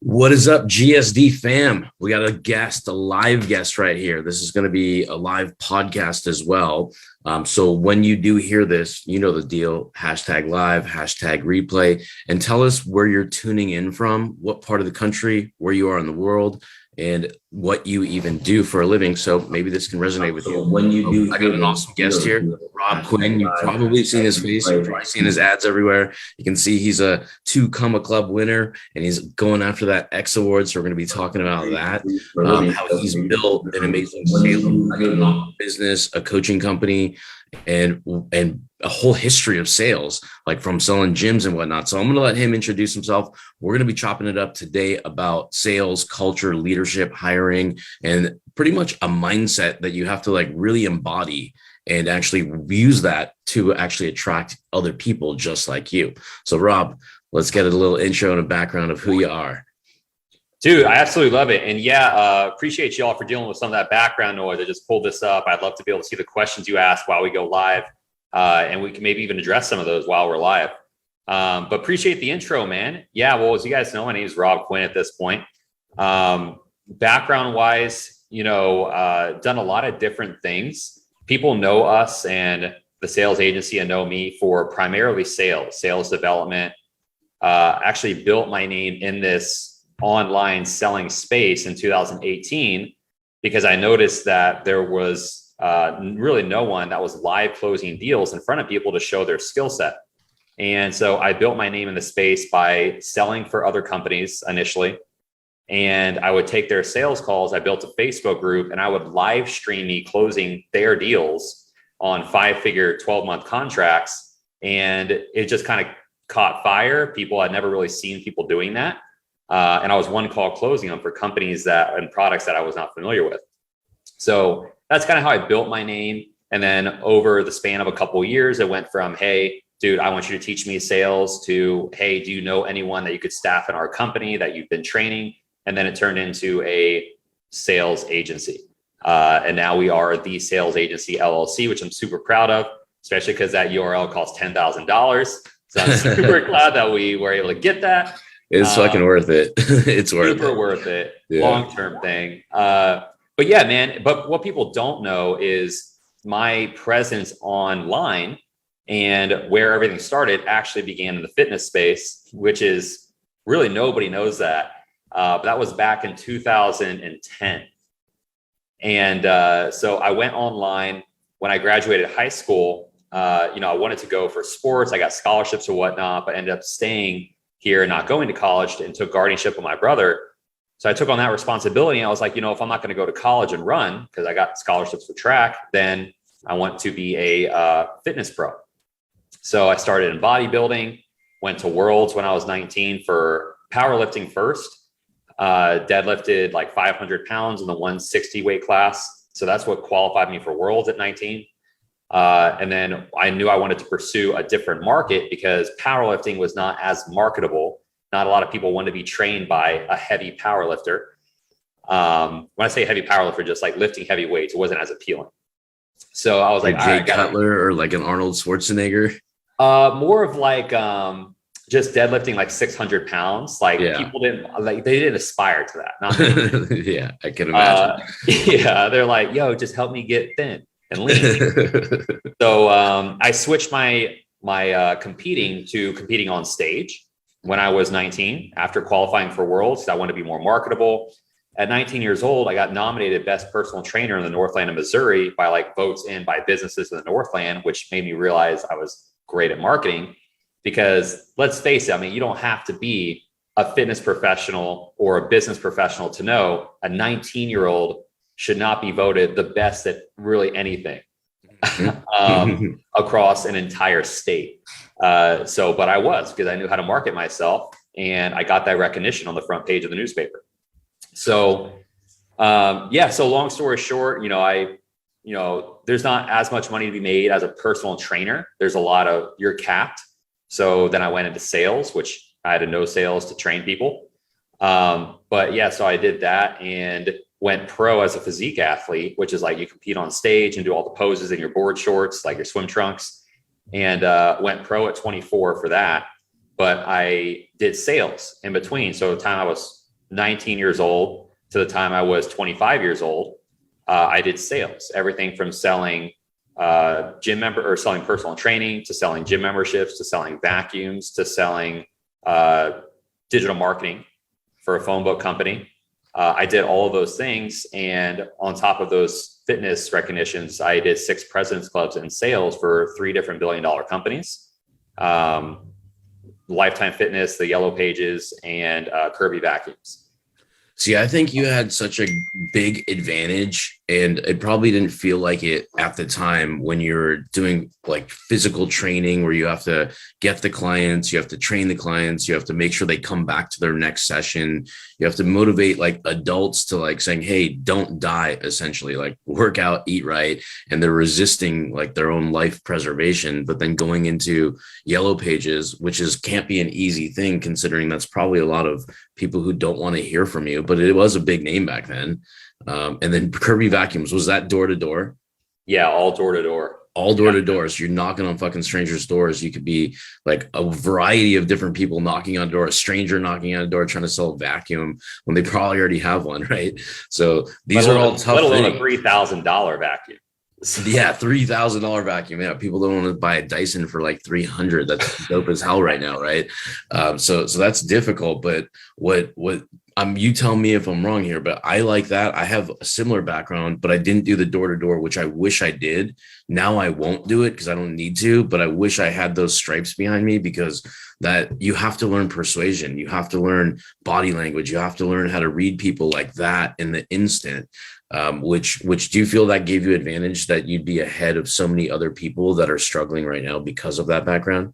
What is up, GSD fam? We got a live guest right here. This is going to be a live podcast as well. So when you do hear this, you know the deal. Hashtag live, hashtag replay, and tell us where you're tuning in from, what part of the country, where you are in the world, and what you even do for a living. So maybe this can resonate with you. When you do, I got an awesome guest here, Rob Quinn. You've probably seen his face. You've probably seen his ads everywhere. You can see he's a 2 Comma Club winner, and he's going after that X Award. So we're going to be talking about that, how he's built an amazing scale business, a coaching company, and a whole history of sales, like from selling gyms and whatnot. So I'm going to let him introduce himself. We're going to be chopping it up today about sales, culture, leadership, hiring, and pretty much a mindset that you have to like really embody and actually use that to actually attract other people just like you. So Rob, let's get a little intro and a background of who you are. Dude, I absolutely love it. And yeah, appreciate you all for dealing with some of that background noise. I just pulled this up. I'd love to be able to see the questions you ask while we go live. And we can maybe even address some of those while we're live. But appreciate the intro, man. Yeah, well, as you guys know, my name is Rob Quinn at this point. Background wise, done a lot of different things. People know us and the sales agency and know me for primarily sales development. Actually built my name in this online selling space in 2018 because I noticed that there was really no one that was live closing deals in front of people to show their skill set. And so I built my name in the space by selling for other companies initially. And I would take their sales calls. I built a Facebook group and I would live stream me closing their deals on 5-figure 12-month contracts. And it just kind of caught fire. People had never really seen people doing that. And I was one call closing them for companies and products that I was not familiar with. So that's kind of how I built my name. And then over the span of a couple of years, it went from, hey, dude, I want you to teach me sales to, hey, do you know anyone that you could staff in our company that you've been training? And then it turned into a sales agency. And now we are the Sales Agency LLC, which I'm super proud of, especially because that URL costs $10,000. So I'm super glad that we were able to get that. It's fucking worth it. It's worth it. Super worth it. Yeah. Long-term thing. But yeah, man, but what people don't know is my presence online and where everything started actually began in the fitness space, which is really nobody knows that. But that was back in 2010. And so I went online when I graduated high school. I wanted to go for sports. I got scholarships or whatnot, but ended up staying here and not going to college and took guardianship of my brother. So I took on that responsibility. I was like, if I'm not going to go to college and run because I got scholarships for track, then I want to be a fitness pro. So I started in bodybuilding, went to Worlds when I was 19 for powerlifting first, deadlifted like 500 pounds in the 160 weight class. So that's what qualified me for Worlds at 19. And then I knew I wanted to pursue a different market because powerlifting was not as marketable. Not a lot of people wanted to be trained by a heavy powerlifter. When I say heavy powerlifter, just like lifting heavy weights, it wasn't as appealing. So I was like Jay Cutler or like an Arnold Schwarzenegger. More of like just deadlifting like 600 pounds. Like people they didn't aspire to that. Not yeah, I can imagine. Yeah, they're like, yo, just help me get thin and lean. So I switched my competing to competing on stage when I was 19 after qualifying for Worlds. I wanted to be more marketable. At 19 years old, I got nominated best personal trainer in the Northland of Missouri by like votes in by businesses in the Northland, which made me realize I was great at marketing. Because let's face it, I mean, you don't have to be a fitness professional or a business professional to know a 19-year-old should not be voted the best at really anything across an entire state. But I was, because I knew how to market myself and I got that recognition on the front page of the newspaper. So, so long story short, there's not as much money to be made as a personal trainer. There's a lot of, you're capped. So then I went into sales, which I had to know sales to train people. So I did that and went pro as a physique athlete, which is like you compete on stage and do all the poses in your board shorts, like your swim trunks, and went pro at 24 for that. But I did sales in between. So the time I was 19 years old to the time I was 25 years old, I did sales, everything from selling selling personal training, to selling gym memberships, to selling vacuums, to selling digital marketing for a phone book company. I did all of those things. And on top of those fitness recognitions, I did 6 President's Clubs in sales for 3 different billion-dollar companies. Lifetime Fitness, the Yellow Pages, and Kirby Vacuums. See, I think you had such a big advantage, and it probably didn't feel like it at the time when you're doing like physical training where you have to get the clients, you have to train the clients, you have to make sure they come back to their next session. You have to motivate like adults to like saying, hey, don't die, essentially, like work out, eat right. And they're resisting like their own life preservation, but then going into Yellow Pages, which can't be an easy thing considering that's probably a lot of people who don't want to hear from you, but it was a big name back then. And then Kirby Vacuums, was that door to door? Yeah, all door to door. All door to door. So you're knocking on fucking strangers' doors. You could be like a variety of different people knocking on a door, a stranger knocking on a door trying to sell a vacuum when they probably already have one, right? So these are all tough. Let alone a $3,000 vacuum. Yeah, $3,000 vacuum. Yeah, people don't want to buy a Dyson for like 300. That's dope as hell right now, right? So that's difficult. But what you tell me if I'm wrong here, but I like that. I have a similar background, but I didn't do the door to door, which I wish I did. Now I won't do it because I don't need to, but I wish I had those stripes behind me, because that you have to learn persuasion. You have to learn body language. You have to learn how to read people like that in the instant. Which do you feel that gave you advantage, that you'd be ahead of so many other people that are struggling right now because of that background?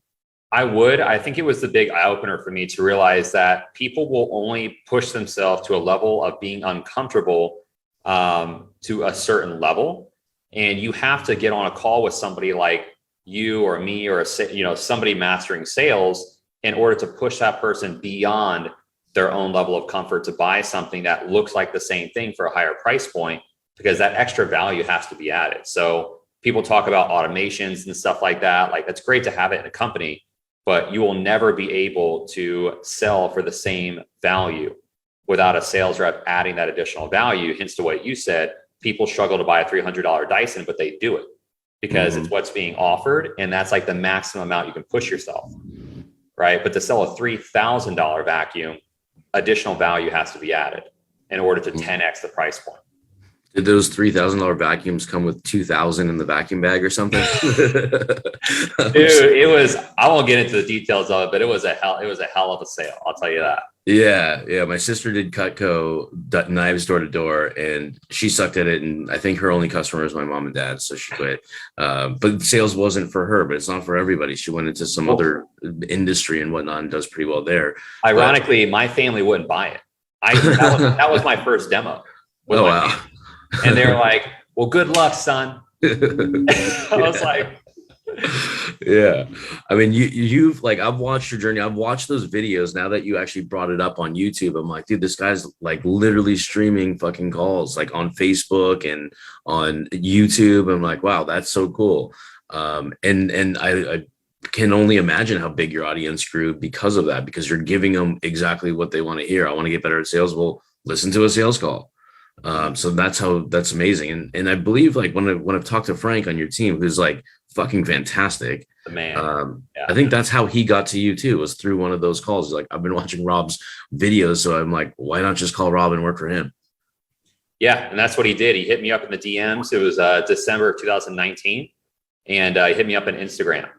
I think it was the big eye opener for me to realize that people will only push themselves to a level of being uncomfortable to a certain level. And you have to get on a call with somebody like you or me or somebody mastering sales in order to push that person beyond their own level of comfort to buy something that looks like the same thing for a higher price point, because that extra value has to be added. So people talk about automations and stuff like that. Like, that's great to have it in a company, but you will never be able to sell for the same value without a sales rep adding that additional value. Hence to what you said, people struggle to buy a $300 Dyson, but they do it because it's what's being offered. And that's like the maximum amount you can push yourself, right? But to sell a $3,000 vacuum, additional value has to be added in order to 10x the price point. Did those $3,000 vacuums come with 2,000 in the vacuum bag or something? Dude, I won't get into the details of it, but it was a hell of a sale. I'll tell you that. Yeah. My sister did Cutco knives door to door, and she sucked at it. And I think her only customer was my mom and dad, so she quit. But sales wasn't for her, but it's not for everybody. She went into some other industry and whatnot and does pretty well there. Ironically, my family wouldn't buy it. That was my first demo. Oh, wow. Family. And they were like, well, good luck, son. I was like, yeah. I mean, you've like, I've watched your journey. I've watched those videos. Now that you actually brought it up on YouTube, I'm like, dude, this guy's like literally streaming fucking calls like on Facebook and on YouTube. I'm like, wow, that's so cool. And I can only imagine how big your audience grew because of that, because you're giving them exactly what they want to hear. I want to get better at sales. Well, listen to a sales call. So that's amazing. And I believe like when I've talked to Frank on your team, who's like fucking fantastic, the man. I think that's how he got to you too, was through one of those calls. Like, I've been watching Rob's videos, so I'm like, why not just call Rob and work for him? Yeah. And that's what he did. He hit me up in the DMs. It was December of 2019. And he hit me up on Instagram,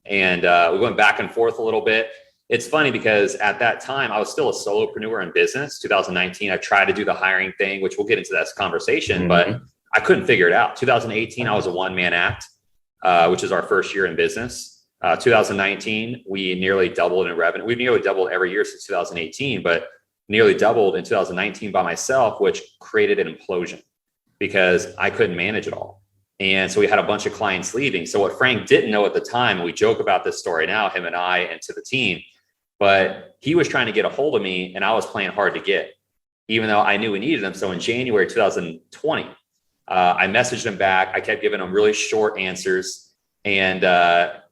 and we went back and forth a little bit. It's funny because at that time I was still a solopreneur in business. 2019, I tried to do the hiring thing, which we'll get into that conversation, but I couldn't figure it out. 2018, I was a one-man act, which is our first year in business. 2019, we nearly doubled in revenue. We've nearly doubled every year since 2018, but nearly doubled in 2019 by myself, which created an implosion because I couldn't manage it all. And so we had a bunch of clients leaving. So what Frank didn't know at the time, and we joke about this story now, him and I, and to the team, but he was trying to get a hold of me and I was playing hard to get, even though I knew we needed him. So in January 2020, I messaged him back. I kept giving him really short answers, and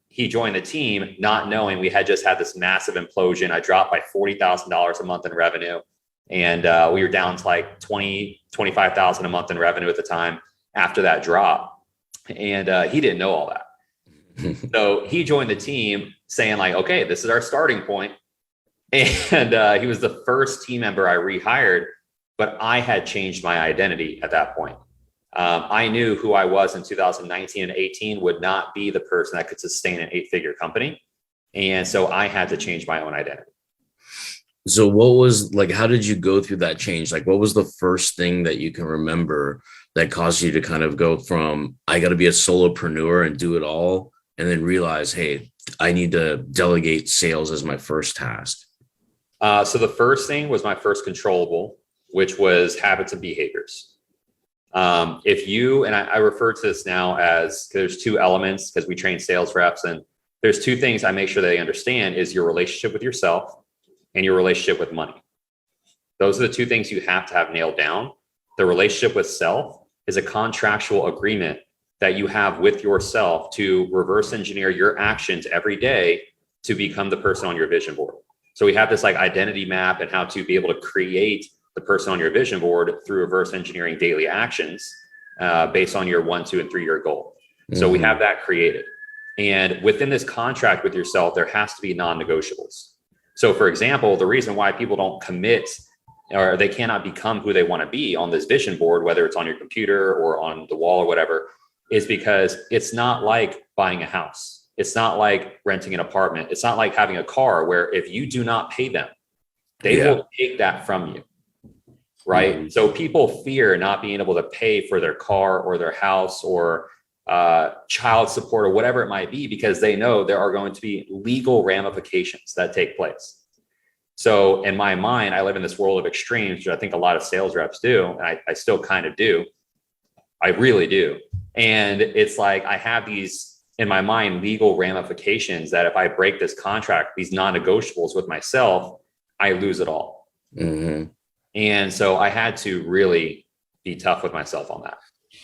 he joined the team not knowing we had just had this massive implosion. I dropped by $40,000 a month in revenue. And we were down to like 25,000 a month in revenue at the time after that drop. And he didn't know all that. So he joined the team saying like, okay, this is our starting point. And he was the first team member I rehired, but I had changed my identity at that point. I knew who I was in 2019 and 18 would not be the person that could sustain an 8-figure company. And so I had to change my own identity. So what was like, how did you go through that change? Like, what was the first thing that you can remember that caused you to kind of go from, I got to be a solopreneur and do it all, and then realize, hey, I need to delegate sales as my first task? So the first thing was my first controllable, which was habits and behaviors. If you, and I refer to this now as, there's two elements because we train sales reps, and there's two things I make sure they understand is your relationship with yourself and your relationship with money. Those are the two things you have to have nailed down. The relationship with self is a contractual agreement that you have with yourself to reverse engineer your actions every day to become the person on your vision board. So we have this like identity map and how to be able to create the person on your vision board through reverse engineering daily actions based on your 1, 2, and 3-year goal. Mm-hmm. So we have that created. And within this contract with yourself, there has to be non-negotiables. So for example, the reason why people don't commit or they cannot become who they want to be on this vision board, whether it's on your computer or on the wall or whatever, is because it's not like buying a house. It's not like renting an apartment. It's not like having a car where if you do not pay them, they will take that from you. Right. Mm-hmm. So people fear not being able to pay for their car or their house or child support or whatever it might be, because they know there are going to be legal ramifications that take place. So in my mind, I live in this world of extremes, which I think a lot of sales reps do. And I still kind of do. I really do. And it's like, I have these in my mind, legal ramifications that if I break this contract, these non-negotiables with myself, I lose it all. Mm-hmm. And so I had to really be tough with myself on that.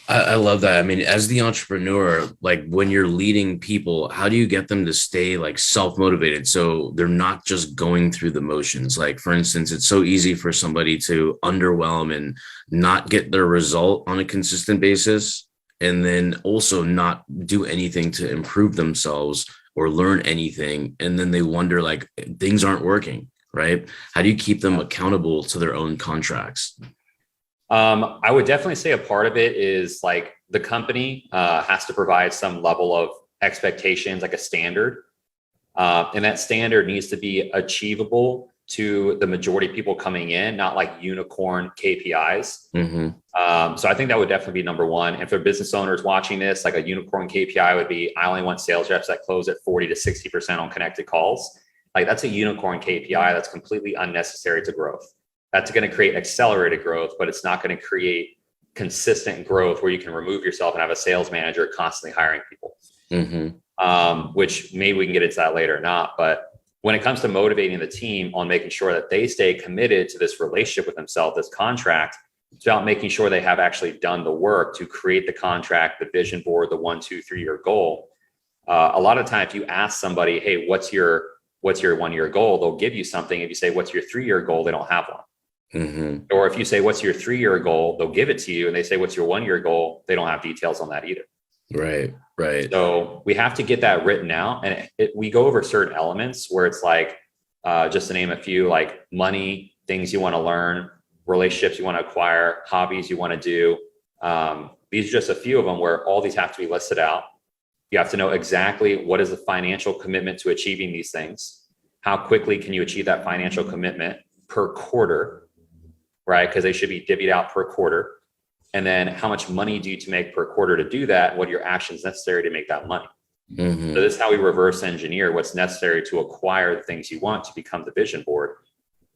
I love that. I mean, as the entrepreneur, like when you're leading people, how do you get them to stay like self-motivated so they're not just going through the motions? Like, for instance, it's so easy for somebody to underwhelm and not get their result on a consistent basis, and then also not do anything to improve themselves or learn anything. And then they wonder like things aren't working, right? How do you keep them accountable to their own contracts? I would definitely say a part of it is like the company has to provide some level of expectations, like a standard. And that standard needs to be achievable to the majority of people coming in, not like unicorn KPIs. Mm-hmm. So I think that would definitely be number one. And for business owners watching this, like a unicorn KPI would be, I only want sales reps that close at 40 to 60% on connected calls. Like that's a unicorn KPI that's completely unnecessary to growth. That's going to create accelerated growth, but it's not going to create consistent growth where you can remove yourself and have a sales manager constantly hiring people. Mm-hmm. Which maybe we can get into that later or not. But when it comes to motivating the team on making sure that they stay committed to this relationship with themselves, this contract, it's about making sure they have actually done the work to create the contract, the vision board, the 1, 2, 3-year goal. A lot of times if you ask somebody, hey, what's your 1-year goal? They'll give you something. If you say, what's your 3-year goal? They don't have one. Mm-hmm. Or if you say, what's your 3-year goal? They'll give it to you. And they say, what's your 1-year goal? They don't have details on that either. Right. So we have to get that written out. And we go over certain elements where it's like, just to name a few, like money, things you want to learn, relationships you want to acquire, hobbies you want to do. These are just a few of them where all these have to be listed out. You have to know exactly what is the financial commitment to achieving these things. How quickly can you achieve that financial commitment per quarter, right? Because they should be divvied out per quarter. And then how much money do you to make per quarter to do that? What are your actions necessary to make that money? Mm-hmm. So this is how we reverse engineer what's necessary to acquire the things you want to become the vision board.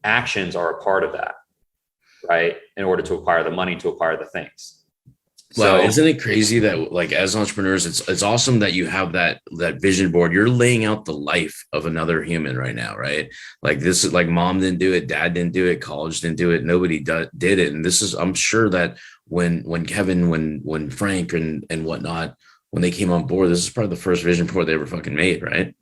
Actions are a part of that, right? In order to acquire the money, to acquire the things. Wow, isn't it crazy that like as entrepreneurs, it's awesome that you have that vision board. You're laying out the life of another human right now, right? Like this is like mom didn't do it, dad didn't do it, college didn't do it, nobody did it. And this is, I'm sure that when Kevin, when Frank and whatnot, when they came on board, this is probably the first vision board they ever fucking made, right?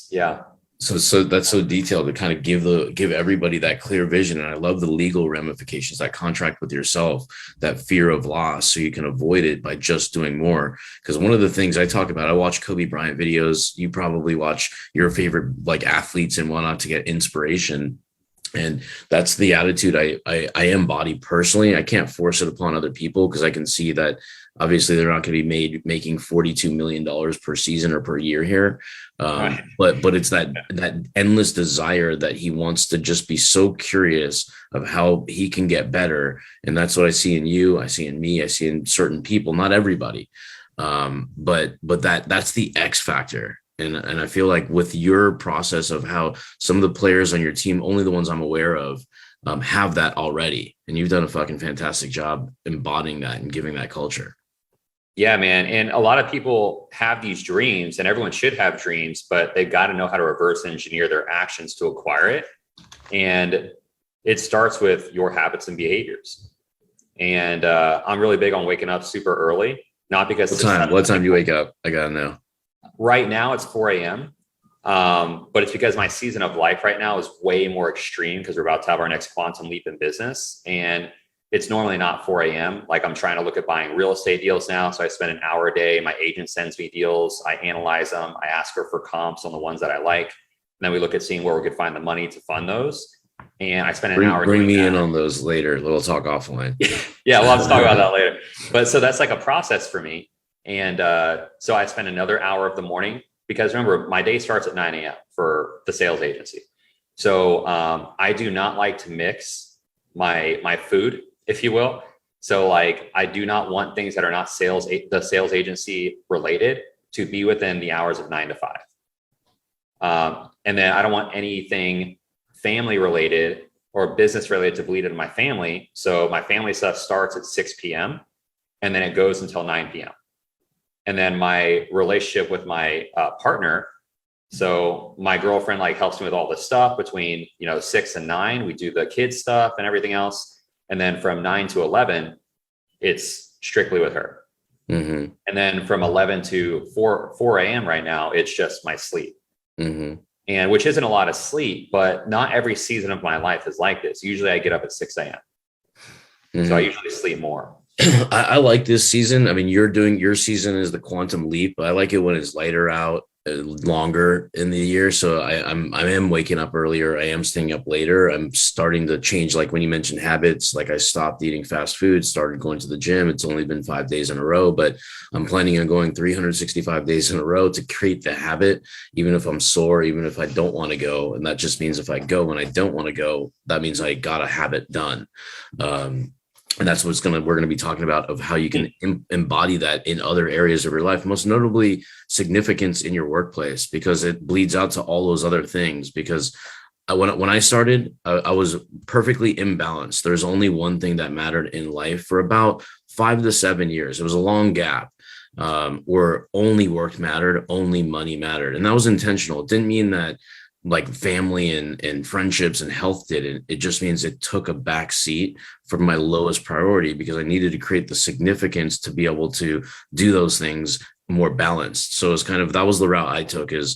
Yeah. So that's so detailed to kind of give everybody that clear vision. And I love the legal ramifications, that contract with yourself, that fear of loss, so you can avoid it by just doing more. Because one of the things I talk about, I watch Kobe Bryant videos. You probably watch your favorite like athletes and whatnot to get inspiration. And that's the attitude I embody personally. I can't force it upon other people because I can see that obviously they're not going to be making $42 million per season or per year here. Right. But it's that endless desire that he wants to just be so curious of how he can get better. And that's what I see in you. I see in me. I see in certain people, not everybody. But that's the X factor. And I feel like with your process of how some of the players on your team, only the ones I'm aware of, have that already. And you've done a fucking fantastic job embodying that and giving that culture. Yeah, man. And a lot of people have these dreams, and everyone should have dreams, but they've got to know how to reverse engineer their actions to acquire it. And it starts with your habits and behaviors. And I'm really big on waking up super early, not because What time do you wake up? I gotta know. Right now it's 4 a.m. But it's because my season of life right now is way more extreme because we're about to have our next quantum leap in business. And it's normally not 4 a.m. Like I'm trying to look at buying real estate deals now. So I spend an hour a day. My agent sends me deals. I analyze them. I ask her for comps on the ones that I like. And then we look at seeing where we could find the money to fund those. And I spend an hour. Bring me in on those later. We'll talk offline. Yeah, we'll have to talk about that later. But so that's like a process for me. And so I spend another hour of the morning because remember, my day starts at 9 a.m. for the sales agency. So I do not like to mix my food, if you will. So like, I do not want things that are not the sales agency related to be within the hours of 9 to 5. And then I don't want anything family related or business related to bleed into my family. So my family stuff starts at 6 p.m. and then it goes until 9 p.m. And then my relationship with my partner. So my girlfriend like helps me with all this stuff between, 6 and 9, we do the kids stuff and everything else. And then from 9 to 11, it's strictly with her. Mm-hmm. And then from 11 to 4 a.m. right now, it's just my sleep. Mm-hmm. And which isn't a lot of sleep, but not every season of my life is like this. Usually I get up at 6 a.m. Mm-hmm. So I usually sleep more. I like this season. I mean, your season is the quantum leap. I like it when it's lighter out, longer in the year. So I am waking up earlier. I am staying up later. I'm starting to change. Like when you mentioned habits, like I stopped eating fast food, started going to the gym. It's only been 5 days in a row, but I'm planning on going 365 days in a row to create the habit, even if I'm sore, even if I don't want to go. And that just means if I go when I don't want to go, that means I got a habit done. And that's we're going to be talking about of how you can embody that in other areas of your life, most notably significance in your workplace, because it bleeds out to all those other things. Because when I started, I was perfectly imbalanced. There's only one thing that mattered in life for about 5 to 7 years. It was a long gap where only work mattered, only money mattered. And that was intentional. It didn't mean that like family and friendships and health didn't. It just means it took a back seat from my lowest priority because I needed to create the significance to be able to do those things more balanced. So it's kind of, that was the route I took is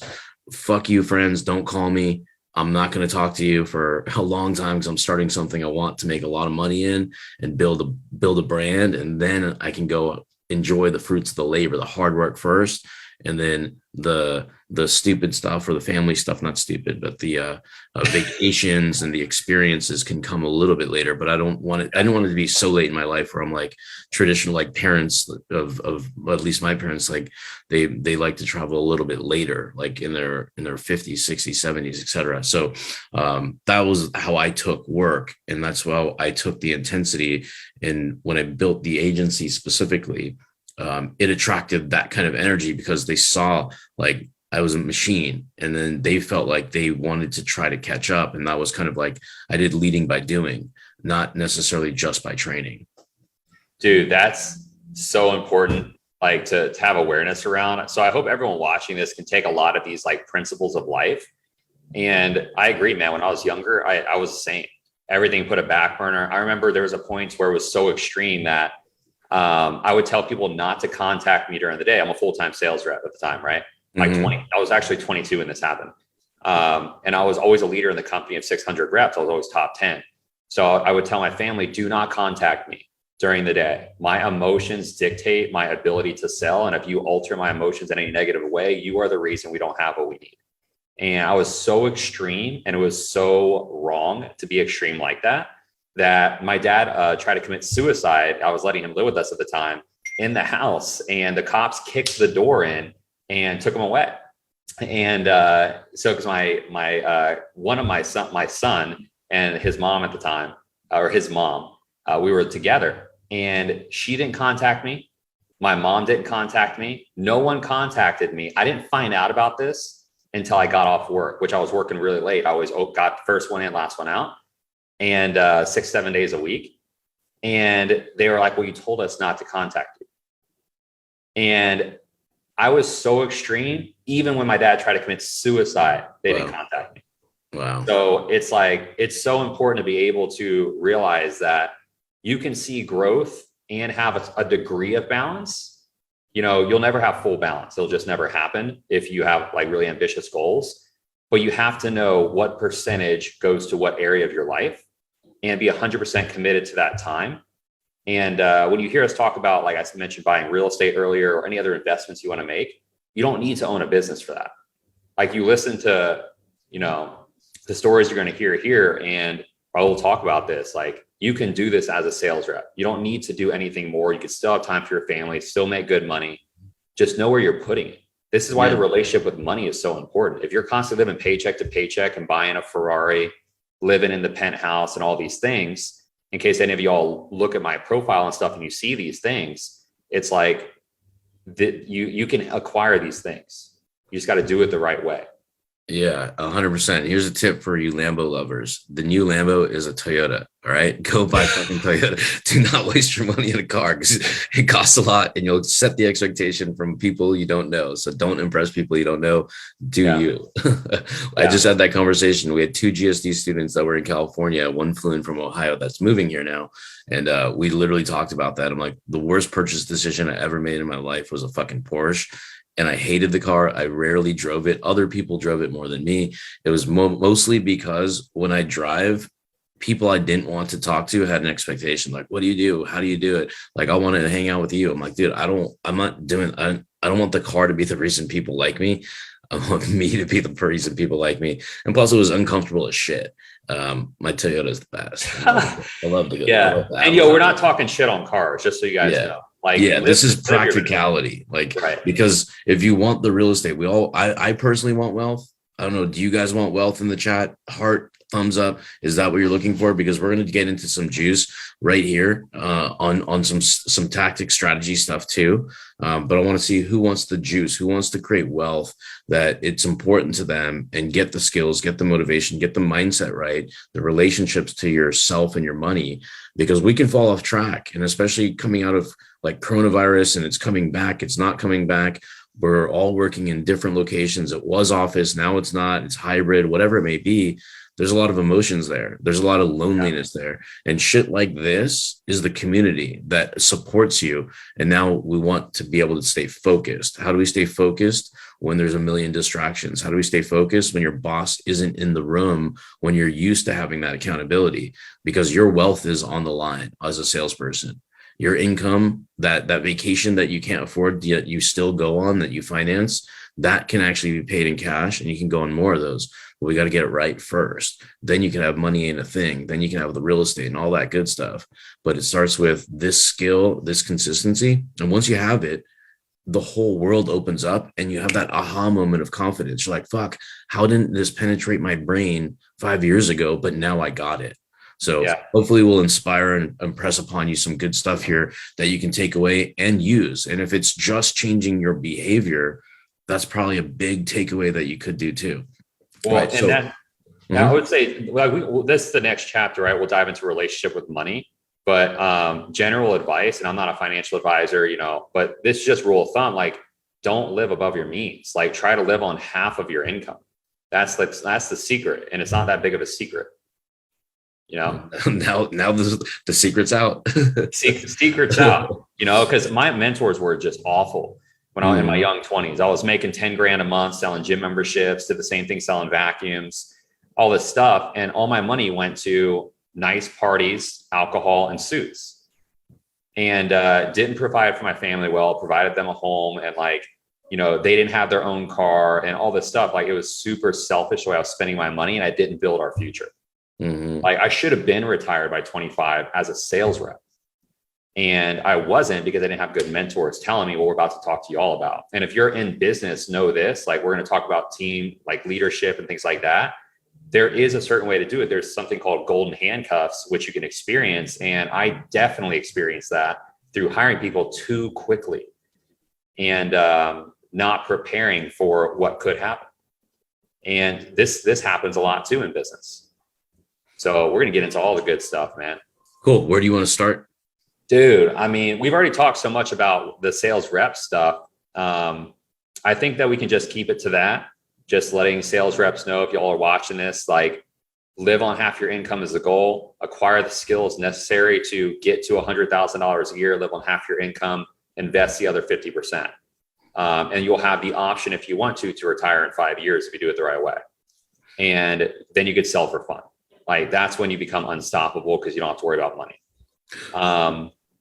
fuck you friends, don't call me. I'm not going to talk to you for a long time because I'm starting something I want to make a lot of money in and build a brand. And then I can go enjoy the fruits of the labor, the hard work first. And then the stupid stuff or the family stuff, not stupid, but the vacations and the experiences can come a little bit later. But I don't want it to be so late in my life where I'm like traditional, like parents of at least my parents, like they like to travel a little bit later, like in their 50s, 60s, 70s, etc. So that was how I took work, and that's how I took the intensity. And when I built the agency specifically, it attracted that kind of energy because they saw like I was a machine, and then they felt like they wanted to try to catch up. And that was kind of like I did leading by doing, not necessarily just by training. Dude, that's so important, like to have awareness around. So I hope everyone watching this can take a lot of these like principles of life. And I agree, man. When I was younger, I was the same. Everything put a back burner. I remember there was a point where it was so extreme that I would tell people not to contact me during the day. I'm a full-time sales rep at the time, right? Like 20, I was actually 22 when this happened. And I was always a leader in the company of 600 reps. I was always top 10. So I would tell my family, do not contact me during the day. My emotions dictate my ability to sell. And if you alter my emotions in any negative way, you are the reason we don't have what we need. And I was so extreme, and it was so wrong to be extreme like that, that my dad tried to commit suicide. I was letting him live with us at the time in the house, and the cops kicked the door in and took him away. And so because my son and his mom at the time, or his mom, we were together, and she didn't contact me. My mom didn't contact me. No one contacted me. I didn't find out about this until I got off work, which I was working really late. I always got first one in, last one out, and 6-7 days a week. And they were like, well, you told us not to contact you. And I was so extreme. Even when my dad tried to commit suicide, they didn't contact me. Wow. So it's like, it's so important to be able to realize that you can see growth and have a degree of balance. You know, you'll never have full balance. It'll just never happen if you have like really ambitious goals, but you have to know what percentage goes to what area of your life and be 100% committed to that time. And when you hear us talk about, like I mentioned, buying real estate earlier or any other investments you want to make, you don't need to own a business for that. Like you listen to, you know, the stories you're going to hear here, and I will talk about this. Like you can do this as a sales rep. You don't need to do anything more. You can still have time for your family, still make good money. Just know where you're putting it. This is why the relationship with money is so important. If you're constantly living paycheck to paycheck and buying a Ferrari, living in the penthouse and all these things, in case any of you all look at my profile and stuff and you see these things, it's like you can acquire these things. You just got to do it the right way. Yeah, 100%. Here's a tip for you Lambo lovers. The new Lambo is a Toyota. All right. Go buy fucking Toyota. Do not waste your money in a car because it costs a lot and you'll set the expectation from people you don't know. So don't impress people you don't know. Do you? I just had that conversation. We had 2 GSD students that were in California. One flew in from Ohio that's moving here now. And we literally talked about that. I'm like, the worst purchase decision I ever made in my life was a fucking Porsche. And I hated the car. I rarely drove it. Other people drove it more than me. It was mostly because when I drive, people I didn't want to talk to had an expectation. Like, what do you do? How do you do it? Like, I wanted to hang out with you. I'm like, dude, I don't want the car to be the reason people like me. I want me to be the reason people like me. And plus it was uncomfortable as shit. My Toyota is the best. I love the and we're not talking shit on cars, just so you guys know. Like, this is practicality. Like, because if you want the real estate, I personally want wealth. I don't know. Do you guys want wealth in the chat? Heart, thumbs up. Is that what you're looking for? Because we're going to get into some juice right here on some tactic strategy stuff too. But I want to see who wants the juice, who wants to create wealth, that it's important to them, and get the skills, get the motivation, get the mindset right, the relationships to yourself and your money, because we can fall off track. And especially coming out of like coronavirus and it's coming back, it's not coming back. We're all working in different locations. It was office, now it's not, it's hybrid, whatever it may be. There's a lot of emotions there. There's a lot of loneliness there. And shit like this is the community that supports you. And now we want to be able to stay focused. How do we stay focused when there's a million distractions? How do we stay focused when your boss isn't in the room, when you're used to having that accountability? Because your wealth is on the line as a salesperson. Your income, that vacation that you can't afford, yet you still go on, that you finance, that can actually be paid in cash, and you can go on more of those. But we got to get it right first. Then you can have money in a thing. Then you can have the real estate and all that good stuff. But it starts with this skill, this consistency. And once you have it, the whole world opens up and you have that aha moment of confidence. You're like, fuck, how didn't this penetrate my brain 5 years ago? But now I got it. So hopefully we'll inspire and impress upon you some good stuff here that you can take away and use. And if it's just changing your behavior, that's probably a big takeaway that you could do too. Well, right, and I would say, this is the next chapter, right? We'll dive into relationship with money, but general advice, and I'm not a financial advisor, but this is just rule of thumb, like don't live above your means, like try to live on half of your income. That's the secret. And it's not that big of a secret. Now the secret's out. Secret's out, because my mentors were just awful. when I was in my young 20s. I was making 10 grand a month selling gym memberships, did the same thing selling vacuums, all this stuff. And all my money went to nice parties, alcohol, and suits. And didn't provide for my family well, provided them a home, and like, you know, they didn't have their own car and all this stuff. Like, it was super selfish the way I was spending my money, and I didn't build our future. Like, I should have been retired by 25 as a sales rep. And I wasn't, because I didn't have good mentors telling me what we're about to talk to you all about. And if you're in business, know this, like, we're going to talk about team, like leadership and things like that. There is a certain way to do it. There's something called golden handcuffs, which you can experience. And I definitely experienced that through hiring people too quickly and not preparing for what could happen. And this happens a lot too in business. So we're going to get into all the good stuff, man. Cool. Where do you want to start? Dude, I mean, we've already talked so much about the sales rep stuff. I think that we can just keep it to that. Just letting sales reps know, if y'all are watching this, like, live on half your income as a goal, acquire the skills necessary to get to $100,000 a year, live on half your income, invest the other 50%. And you'll have the option, if you want to retire in 5 years if you do it the right way. And then you could sell for fun. Like, that's when you become unstoppable, because you don't have to worry about money.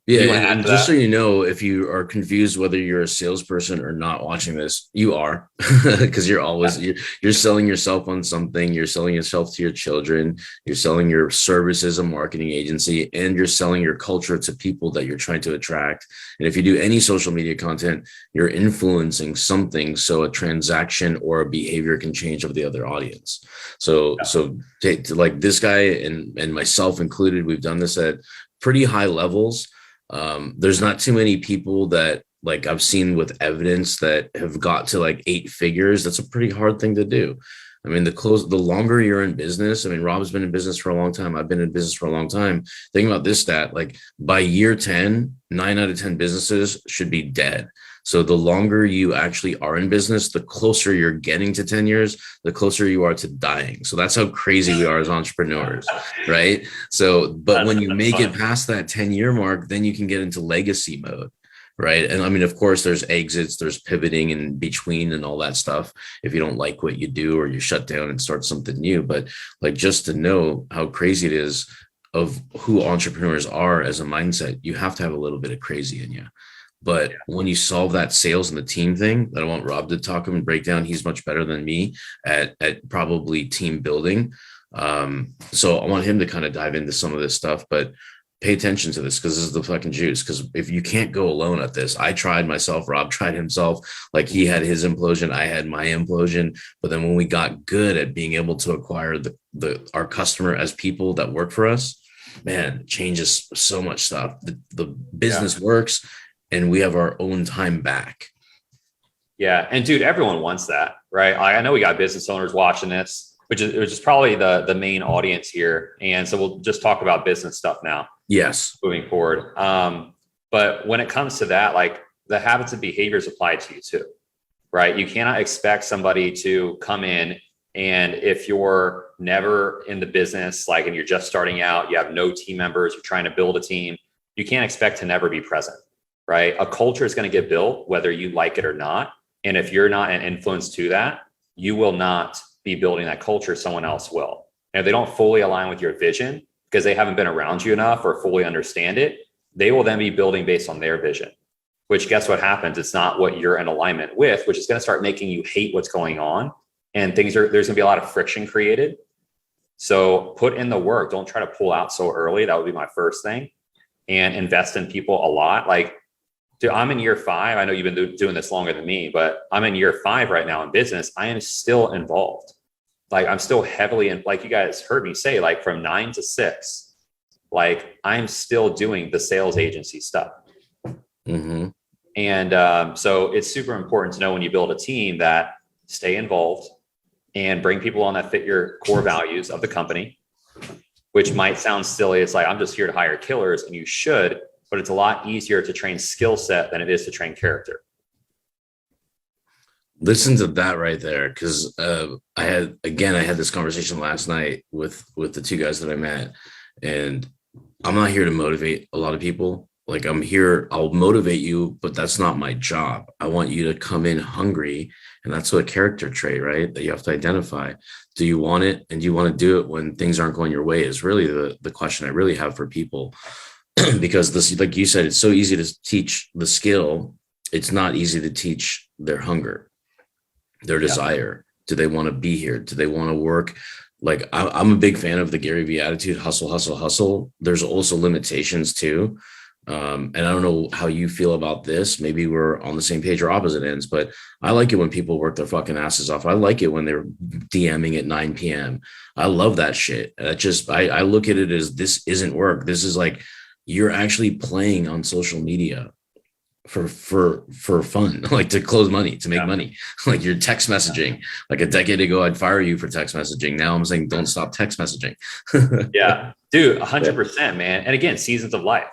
Yeah, and just so you know, if you are confused whether you're a salesperson or not watching this, you are, because you're always you're selling yourself on something. You're selling yourself to your children. You're selling your service as a marketing agency, and you're selling your culture to people that you're trying to attract. And if you do any social media content, you're influencing something, so a transaction or a behavior can change of the other audience. So like this guy and myself included, we've done this at pretty high levels. There's not too many people that, like, I've seen with evidence that have got to like 8 figures. That's a pretty hard thing to do. I mean, the longer you're in business, I mean, Rob's been in business for a long time. I've been in business for a long time. Think about this stat, like, by year 10, 9 out of 10 businesses should be dead. So the longer you actually are in business, the closer you're getting to 10 years, the closer you are to dying. So that's how crazy we are as entrepreneurs, right? So, but when you make it past that 10-year mark, then you can get into legacy mode, right? And I mean, of course, there's exits, there's pivoting in between and all that stuff if you don't like what you do, or you shut down and start something new. But like, just to know how crazy it is of who entrepreneurs are as a mindset, you have to have a little bit of crazy in you. But when you solve that sales and the team thing, that I want Rob to talk and break down. He's much better than me at probably team building. So I want him to kind of dive into some of this stuff, but pay attention to this, because this is the fucking juice. Because if you can't go alone at this, I tried myself, Rob tried himself, like, he had his implosion, I had my implosion. But then when we got good at being able to acquire our customer as people that work for us, man, it changes so much stuff. The business works, and we have our own time back. Yeah. And dude, everyone wants that, right? I know we got business owners watching this, which is probably the main audience here. And so we'll just talk about business stuff now. Yes. Moving forward. But when it comes to that, like, the habits and behaviors apply to you too, right? You cannot expect somebody to come in, and if you're never in the business, like, and you're just starting out, you have no team members, you're trying to build a team, you can't expect to never be present. Right? A culture is going to get built whether you like it or not. And if you're not an influence to that, you will not be building that culture. Someone else will. And if they don't fully align with your vision because they haven't been around you enough or fully understand it, they will then be building based on their vision, which, guess what happens? It's not what you're in alignment with, which is going to start making you hate what's going on. And there's going to be a lot of friction created. So put in the work. Don't try to pull out so early. That would be my first thing. And invest in people a lot. Like, dude, I'm in year 5. I know you've been doing this longer than me, but I'm in year 5 right now in business. I am still involved. Like, I'm still heavily in, like you guys heard me say, like, from 9 to 6, like, I'm still doing the sales agency stuff. Mm-hmm. And so it's super important to know when you build a team that stay involved and bring people on that fit your core values of the company, which might sound silly. It's like, I'm just here to hire killers, and you should, but it's a lot easier to train skill set than it is to train character. Listen to that right there. Cause I had this conversation last night with the 2 guys that I met, and I'm not here to motivate a lot of people. Like, I'm here, I'll motivate you, but that's not my job. I want you to come in hungry. And that's a character trait, right? That you have to identify. Do you want it? And do you want to do it when things aren't going your way? Is really the question I really have for people. Because this, like you said, it's so easy to teach the skill. It's not easy to teach their hunger, their desire. Do they want to be here? Do they want to work? Like, I'm a big fan of the Gary Vee attitude, hustle, hustle, hustle. There's also limitations too. And I don't know how you feel about this. Maybe we're on the same page or opposite ends, but I like it when people work their fucking asses off. I like it when they're DMing at 9 p.m. I love that shit. I look at it as, this isn't work. This is like, you're actually playing on social media for fun, like to close money, to make money. Like, you're text messaging. Like, a decade ago, I'd fire you for text messaging. Now I'm saying, don't stop text messaging. Yeah, dude, 100%, man. And again, seasons of life.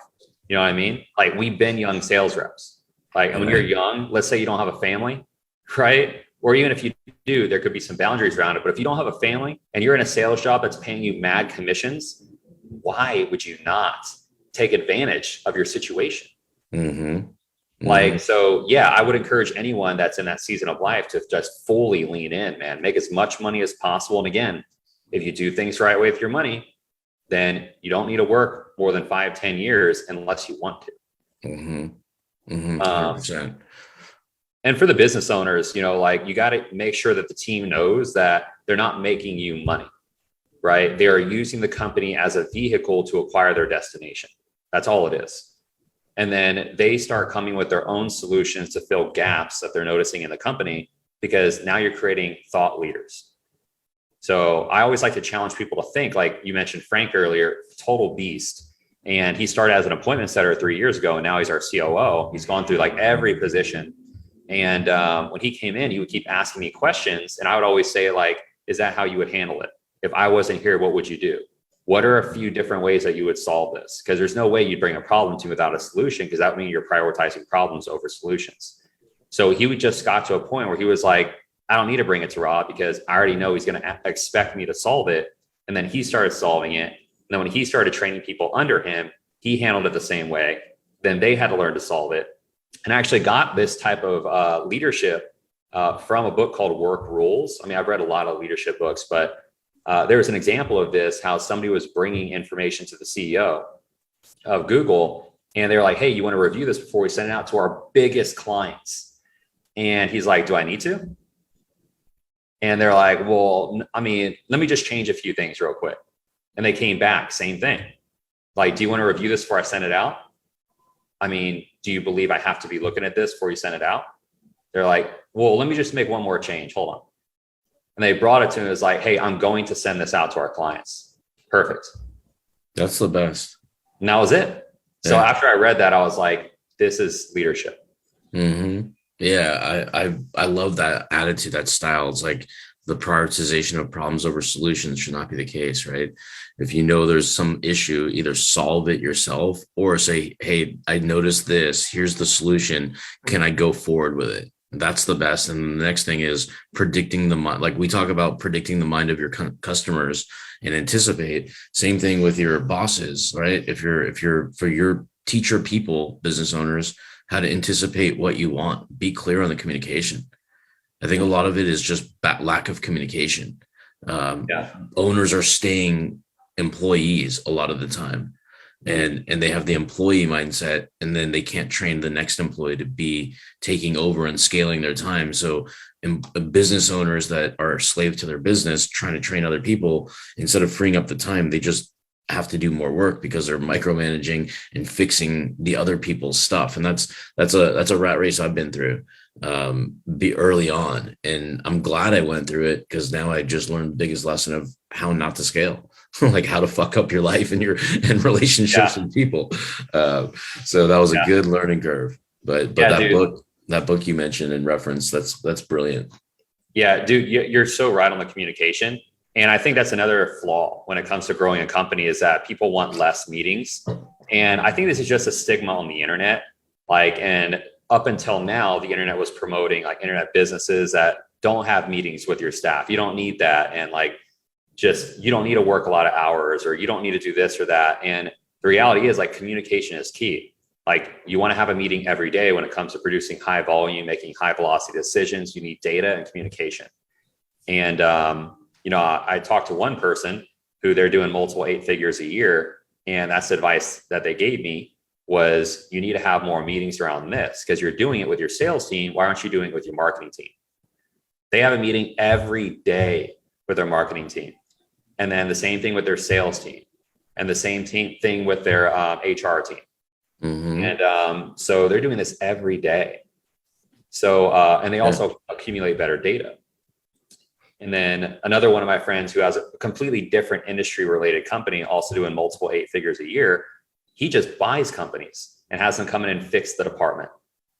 You know what I mean? Like, we've been young sales reps. Like, when you're young, let's say you don't have a family, right? Or even if you do, there could be some boundaries around it. But if you don't have a family and you're in a sales job that's paying you mad commissions, why would you not take advantage of your situation? Like, so yeah, I would encourage anyone that's in that season of life to just fully lean in, man, make as much money as possible. And again, if you do things the right way with your money, then you don't need to work more than 5-10 years unless you want to. 100%. And for the business owners, you know, like, you got to make sure that the team knows that they're not making you money, right? They are using the company as a vehicle to acquire their destination. That's all it is. And then they start coming with their own solutions to fill gaps that they're noticing in the company, because now you're creating thought leaders. So I always like to challenge people to think, like you mentioned Frank earlier, total beast. And he started as an appointment setter 3 years ago, and now he's our COO. He's gone through like every position. And when he came in, he would keep asking me questions. And I would always say, like, is that how you would handle it? If I wasn't here, what would you do? What are a few different ways that you would solve this? Because there's no way you'd bring a problem to me without a solution, because that would mean you're prioritizing problems over solutions. So he would just got to a point where he was like, I don't need to bring it to Rob, because I already know he's going to expect me to solve it. And then he started solving it. And then when he started training people under him, he handled it the same way. Then they had to learn to solve it. And I actually got this type of leadership from a book called Work Rules. I mean, I've read a lot of leadership books, but there was an example of this, how somebody was bringing information to the CEO of Google. And they're like, hey, you want to review this before we send it out to our biggest clients? And he's like, do I need to? And they're like, well, I mean, let me just change a few things real quick. And they came back, same thing. Like, do you want to review this before I send it out? I mean, do you believe I have to be looking at this before you send it out? They're like, well, let me just make one more change. Hold on. And they brought it to me. It was like, hey, I'm going to send this out to our clients. Perfect. That's the best. And that was it. So after I read that, I was like, this is leadership. Yeah, I love that attitude, that style. It's like, the prioritization of problems over solutions should not be the case, right? If you know there's some issue, either solve it yourself or say, hey, I noticed this, here's the solution. Can I go forward with it? That's the best. And the next thing is predicting the mind. Like, we talk about predicting the mind of your customers and anticipate. Same thing with your bosses, right? If you're for your teacher people, business owners, how to anticipate what you want, be clear on the communication. I think a lot of it is just that lack of communication. Owners are staying employees a lot of the time, and they have the employee mindset, and then they can't train the next employee to be taking over and scaling their time. So business owners that are slave to their business, trying to train other people, instead of freeing up the time, they just have to do more work because they're micromanaging and fixing the other people's stuff. And that's a rat race I've been through be early on. And I'm glad I went through it, because now I just learned the biggest lesson of how not to scale, like how to fuck up your life and relationships with people. So that was a good learning curve. But that book you mentioned and referenced, that's brilliant. Yeah, dude, you're so right on the communication. And I think that's another flaw when it comes to growing a company, is that people want less meetings. And I think this is just a stigma on the internet. Like, and up until now, the internet was promoting like internet businesses that don't have meetings with your staff. You don't need that. And like, just, you don't need to work a lot of hours, or you don't need to do this or that. And the reality is, like, communication is key. Like you want to have a meeting every day when it comes to producing high volume, making high velocity decisions. You need data and communication. And, I talked to one person who they're doing multiple 8 figures a year. And that's the advice that they gave me was you need to have more meetings around this because you're doing it with your sales team. Why aren't you doing it with your marketing team? They have a meeting every day with their marketing team. And then the same thing with their sales team and the same thing with their HR team. Mm-hmm. And so they're doing this every day. So, and they also accumulate better data. And then another one of my friends who has a completely different industry related company, also doing multiple 8 figures a year, he just buys companies and has them come in and fix the department.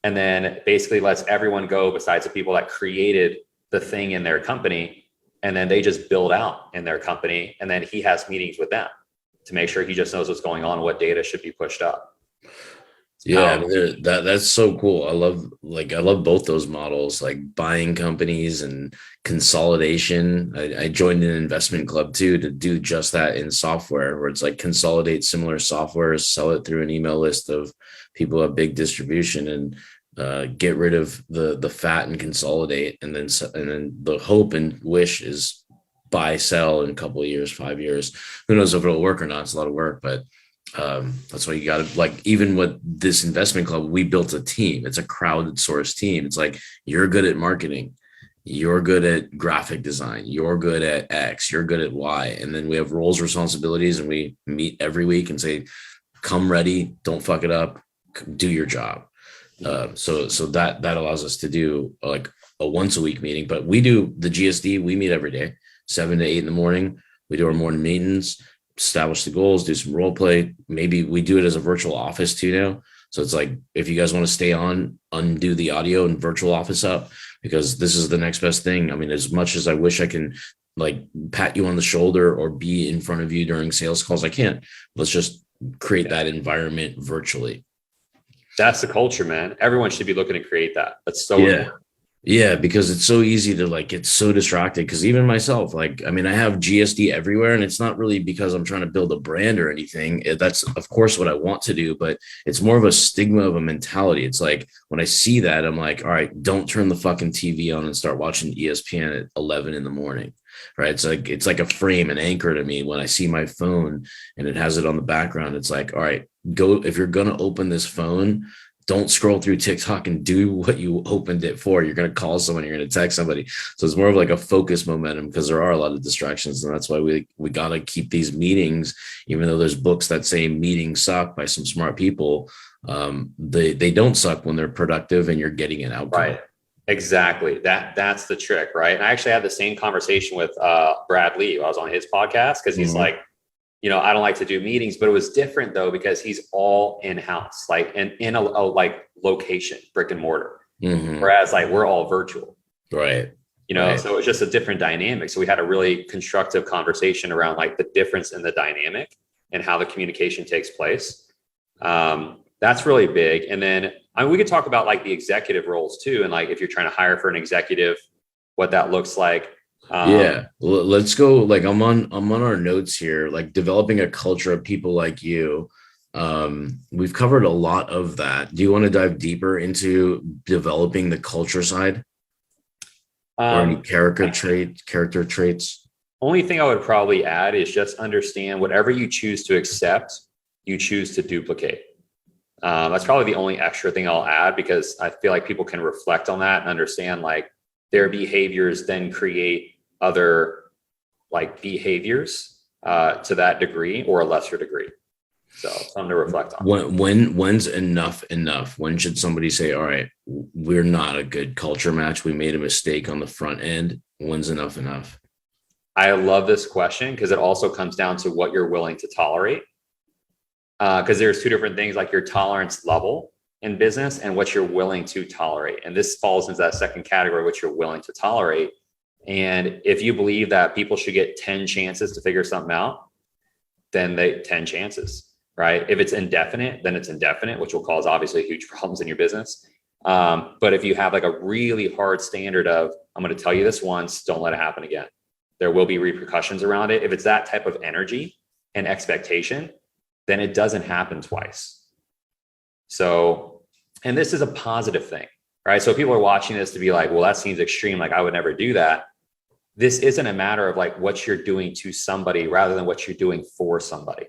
And then basically lets everyone go besides the people that created the thing in their company. And then they just build out in their company. And then he has meetings with them to make sure he just knows what's going on, what data should be pushed up. Yeah, that's so cool. I love both those models, like buying companies and consolidation. I joined an investment club too to do just that in software, where it's like consolidate similar software, sell it through an email list of people who have big distribution, and get rid of the fat and consolidate, and then the hope and wish is buy, sell in a couple of years, 5 years. Who knows if it'll work or not? It's a lot of work, but that's why you got to, like, even with this investment club, we built a team. It's a crowdsourced team. It's like, you're good at marketing, you're good at graphic design, you're good at X, you're good at Y. And then we have roles, responsibilities, and we meet every week and say, come ready, don't fuck it up, do your job. So that allows us to do like a once a week meeting, but we do the GSD, we meet every day, 7 to 8 in the morning. We do our morning meetings, establish the goals, do some role play. Maybe we do it as a virtual office too now. So it's like, if you guys want to stay on, undo the audio and virtual office up, because this is the next best thing. I mean, as much as I wish I can like pat you on the shoulder or be in front of you during sales calls, I can't. Let's just create that environment virtually. That's the culture, man. Everyone should be looking to create that. That's so important. Yeah, because it's so easy to like get so distracted. Because even myself, like, I mean, I have GSD everywhere, and it's not really because I'm trying to build a brand or anything. That's of course what I want to do, but it's more of a stigma of a mentality. It's like when I see that, I'm like, all right, don't turn the fucking TV on and start watching ESPN at 11 in the morning. Right. It's like a frame, an anchor to me. When I see my phone and it has it on the background, it's like, all right, go, if you're going to open this phone, don't scroll through TikTok and do what you opened it for. You're going to call someone, you're going to text somebody. So it's more of like a focus momentum, because there are a lot of distractions. And that's why we got to keep these meetings, even though there's books that say meetings suck by some smart people. They don't suck when they're productive and you're getting an outcome. Right. Exactly. That's the trick. Right. And I actually had the same conversation with Brad Lee. I was on his podcast because he's like, I don't like to do meetings, but it was different though, because he's all in-house, like in a like location, brick and mortar. Whereas like we're all virtual. Right. So it's just a different dynamic. So we had a really constructive conversation around like the difference in the dynamic and how the communication takes place. That's really big. And then we could talk about like the executive roles too. And like, if you're trying to hire for an executive, what that looks like. Let's go. Like I'm on our notes here, like developing a culture of people like you. We've covered a lot of that. Do you want to dive deeper into developing the culture side? Or any character traits? Only thing I would probably add is just understand whatever you choose to accept, you choose to duplicate. That's probably the only extra thing I'll add, because I feel like people can reflect on that and understand like their behaviors then create other like behaviors to that degree or a lesser degree. So something to reflect on. When's enough? When should somebody say, all right, we're not a good culture match, we made a mistake on the front end? When's enough? I love this question because it also comes down to what you're willing to tolerate. Because there's two different things, like your tolerance level in business and what you're willing to tolerate. And this falls into that second category, what you're willing to tolerate. And if you believe that people should get 10 chances to figure something out, then 10 chances, right? If it's indefinite, then it's indefinite, which will cause obviously huge problems in your business. But if you have like a really hard standard of, I'm going to tell you this once, don't let it happen again, there will be repercussions around it. If it's that type of energy and expectation, then it doesn't happen twice. So, and this is a positive thing, right? So people are watching this to be like, well, that seems extreme. Like I would never do that. This isn't a matter of like what you're doing to somebody rather than what you're doing for somebody.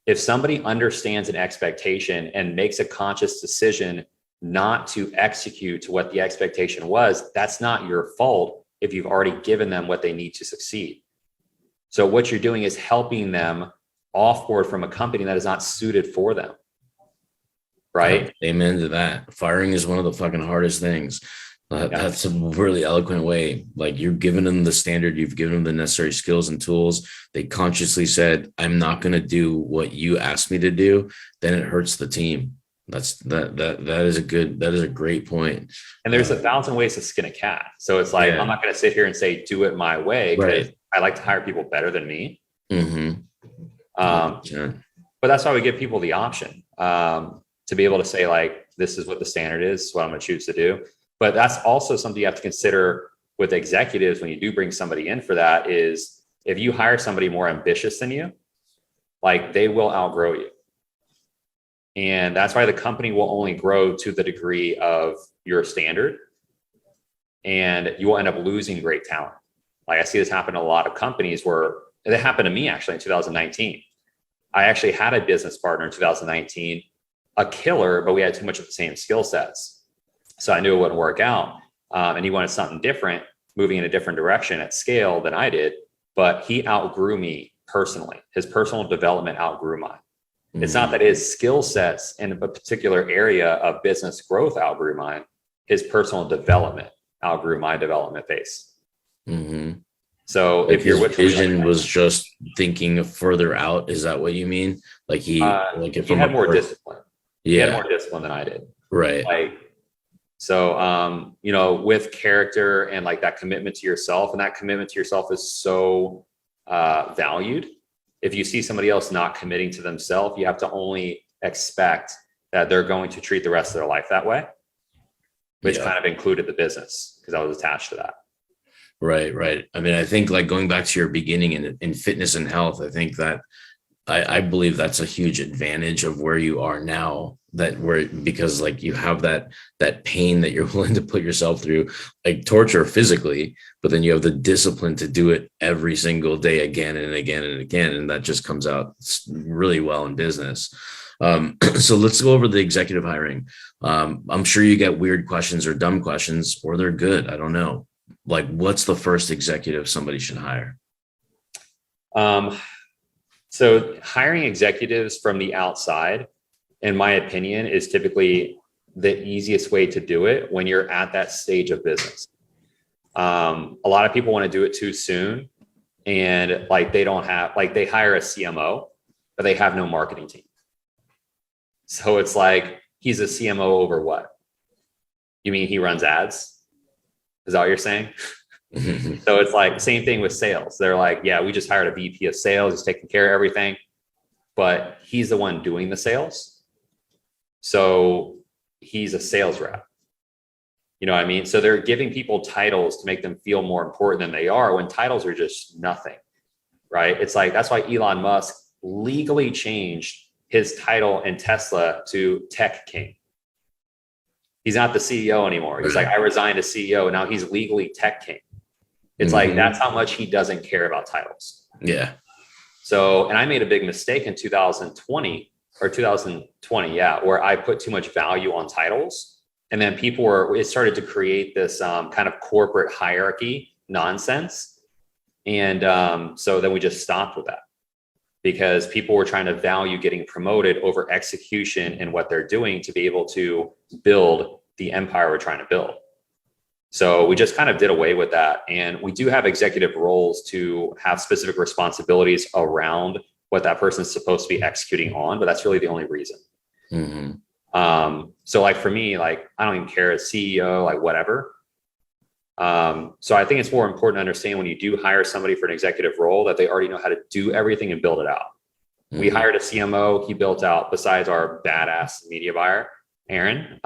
If somebody understands an expectation and makes a conscious decision not to execute to what the expectation was, that's not your fault if you've already given them what they need to succeed. So what you're doing is helping them offboard from a company that is not suited for them. Right? Amen to that. Firing is one of the fucking hardest things. That's a really eloquent way. Like you're giving them the standard, you've given them the necessary skills and tools. They consciously said, I'm not going to do what you asked me to do. Then it hurts the team. That is a great point. And there's 1,000 ways to skin a cat. So it's like, I'm not going to sit here and say, do it my way. Because I like to hire people better than me. Mm-hmm. But that's why we give people the option to be able to say like, this is what the standard is, what I'm going to choose to do. But that's also something you have to consider with executives when you do bring somebody in for that is if you hire somebody more ambitious than you, like they will outgrow you. And that's why the company will only grow to the degree of your standard. And you will end up losing great talent. Like I see this happen in a lot of companies where it happened to me actually in 2019. I actually had a business partner in 2019, a killer, but we had too much of the same skill sets. So I knew it wouldn't work out. And he wanted something different, moving in a different direction at scale than I did, but he outgrew me personally. His personal development outgrew mine. Mm-hmm. It's not that his skill sets in a particular area of business growth outgrew mine. His personal development outgrew my development pace. Mm-hmm. So like if your vision was just thinking further out, is that what you mean? Like he had more discipline. Yeah. He had more discipline than I did. Right. So, with character and like that commitment to yourself, and that commitment to yourself is so valued. If you see somebody else not committing to themselves, you have to only expect that they're going to treat the rest of their life that way, which kind of included the business because I was attached to that. Right. I mean, I think like going back to your beginning in fitness and health, I think that I believe that's a huge advantage of where you are now, because like you have that pain that you're willing to put yourself through, like torture physically, but then you have the discipline to do it every single day again and again and again. And that just comes out really well in business. So let's go over the executive hiring. I'm sure you get weird questions or dumb questions, or they're good. I don't know. Like, what's the first executive somebody should hire? So hiring executives from the outside, in my opinion, is typically the easiest way to do it when you're at that stage of business. A lot of people want to do it too soon, and like they hire a CMO, but they have no marketing team. So it's like, he's a CMO over what? You mean he runs ads? Is that what you're saying? So it's like same thing with sales. They're like, yeah, we just hired a VP of sales. He's taking care of everything, but he's the one doing the sales. So he's a sales rep. You know what I mean? So they're giving people titles to make them feel more important than they are, when titles are just nothing, right? It's like, that's why Elon Musk legally changed his title in Tesla to Tech King. He's not the CEO anymore. He's like, I resigned as CEO. Now he's legally Tech King. It's like, that's how much he doesn't care about titles. Yeah. So, and I made a big mistake in 2020, where I put too much value on titles. And then it started to create this kind of corporate hierarchy nonsense. And so then we just stopped with that, because people were trying to value getting promoted over execution and what they're doing to be able to build the empire we're trying to build. So we just kind of did away with that. And we do have executive roles to have specific responsibilities around what that person is supposed to be executing on, but that's really the only reason. Mm-hmm. So like for me, like, I don't even care, as CEO, like whatever. So I think it's more important to understand when you do hire somebody for an executive role that they already know how to do everything and build it out. Mm-hmm. We hired a CMO. He built out, besides our badass media buyer, Aaron,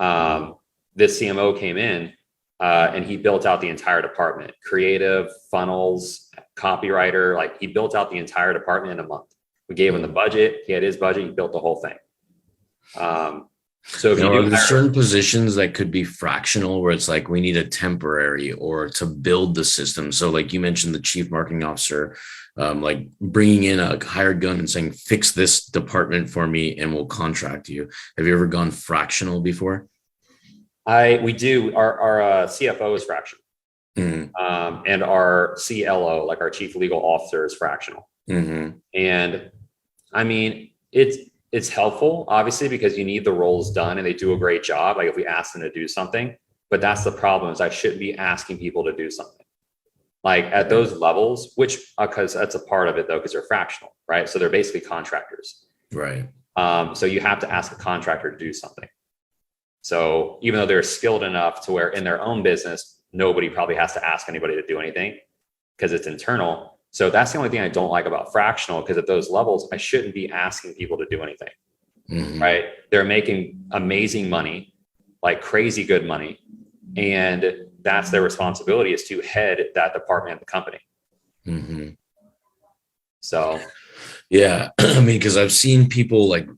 this CMO came in and he built out the entire department, creative, funnels, copywriter. Like, he built out the entire department in a month. We gave him the budget. He had his budget. He built the whole thing. So if you Are do there hire, certain positions that could be fractional where it's like we need a temporary or to build the system? So, like you mentioned, the chief marketing officer, like bringing in a hired gun and saying, "Fix this department for me, and we'll contract you." Have you ever gone fractional before? we do our CFO is fractional, Mm-hmm. and our CLO, like our chief legal officer, is fractional. Mm-hmm. And I mean, it's helpful, obviously, because you need the roles done and they do a great job. Like if we ask them to do something, but that's the problem is I shouldn't be asking people to do something like at those levels, which because that's a part of it though, because they're fractional, right? So they're basically contractors. Right. So you have to ask a contractor to do something. So even though they're skilled enough to where in their own business, nobody probably has to ask anybody to do anything because it's internal. So that's the only thing I don't like about fractional, because at those levels, I shouldn't be asking people to do anything, right? They're making amazing money, like crazy good money. And that's their responsibility, is to head that department of the company. Mm-hmm. So Yeah, I mean, because I've seen people like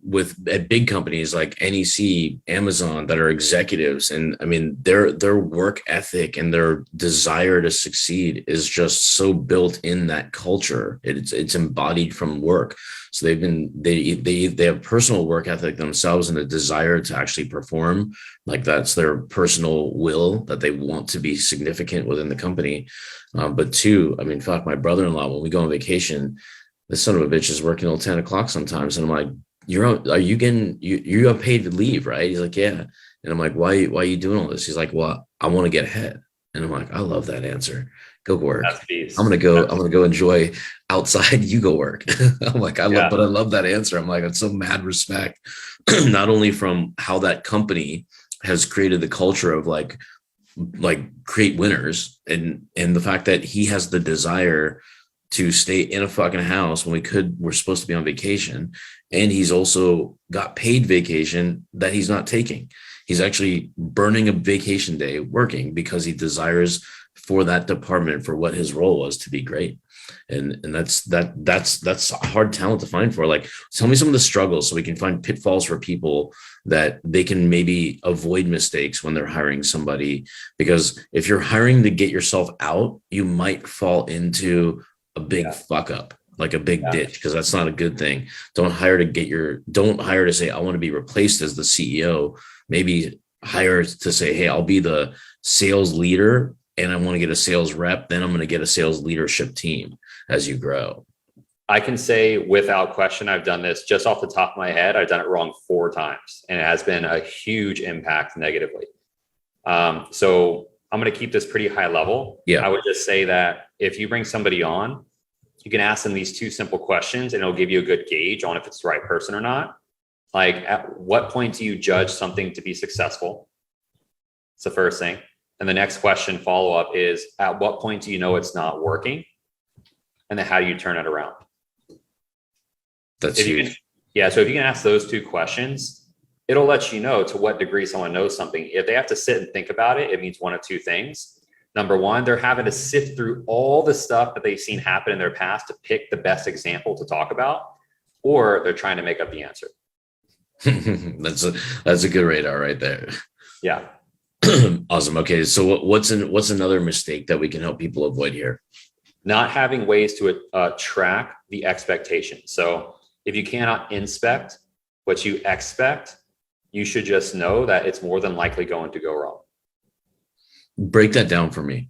at big companies like NEC, Amazon, that are executives, and I mean their work ethic and their desire to succeed is just so built in that culture. It's embodied from work. So they have personal work ethic themselves and a desire to actually perform. Like that's their personal will that they want to be significant within the company. But two, I mean, fuck, my brother-in-law, when we go on vacation, this son of a bitch is working till 10 o'clock sometimes. And I'm like, are you getting, you have paid leave, right? He's like, yeah. And I'm like, why are you doing all this? He's like, well, I want to get ahead. And I'm like, I love that answer. Go work. I'm going to go enjoy outside. You go work. I'm like, I love that answer. I'm like, that's so mad respect, not only from how that company has created the culture of like create winners, and the fact that he has the desire to stay in a fucking house when we're supposed to be on vacation. And he's also got paid vacation that he's not taking. He's actually burning a vacation day working because he desires for that department, for what his role was, to be great. And that's a hard talent to find for. Like, tell me some of the struggles so we can find pitfalls for people that they can maybe avoid mistakes when they're hiring somebody. Because if you're hiring to get yourself out, you might fall into a big fuck up, like a big ditch, because that's not a good thing. Don't hire to say, I want to be replaced as the CEO. Maybe hire to say, hey, I'll be the sales leader and I want to get a sales rep. Then I'm going to get a sales leadership team as you grow. I can say without question, I've done this just off the top of my head. I've done it wrong 4 times and it has been a huge impact negatively. So I'm going to keep this pretty high level. I would just say that if you bring somebody on, you can ask them these 2 simple questions and it'll give you a good gauge on if it's the right person or not. Like, at what point do you judge something to be successful? It's the first thing. And the next question follow up is, at what point do you know it's not working? And then how do you turn it around? That's huge. So if you can ask those 2 questions, it'll let you know to what degree someone knows something. If they have to sit and think about it, it means one of 2 things. Number one, they're having to sift through all the stuff that they've seen happen in their past to pick the best example to talk about, or they're trying to make up the answer. That's a good radar right there. Yeah. Awesome. Okay. So what's another mistake that we can help people avoid here? Not having ways to track the expectations. So if you cannot inspect what you expect, you should just know that it's more than likely going to go wrong. Break that down for me.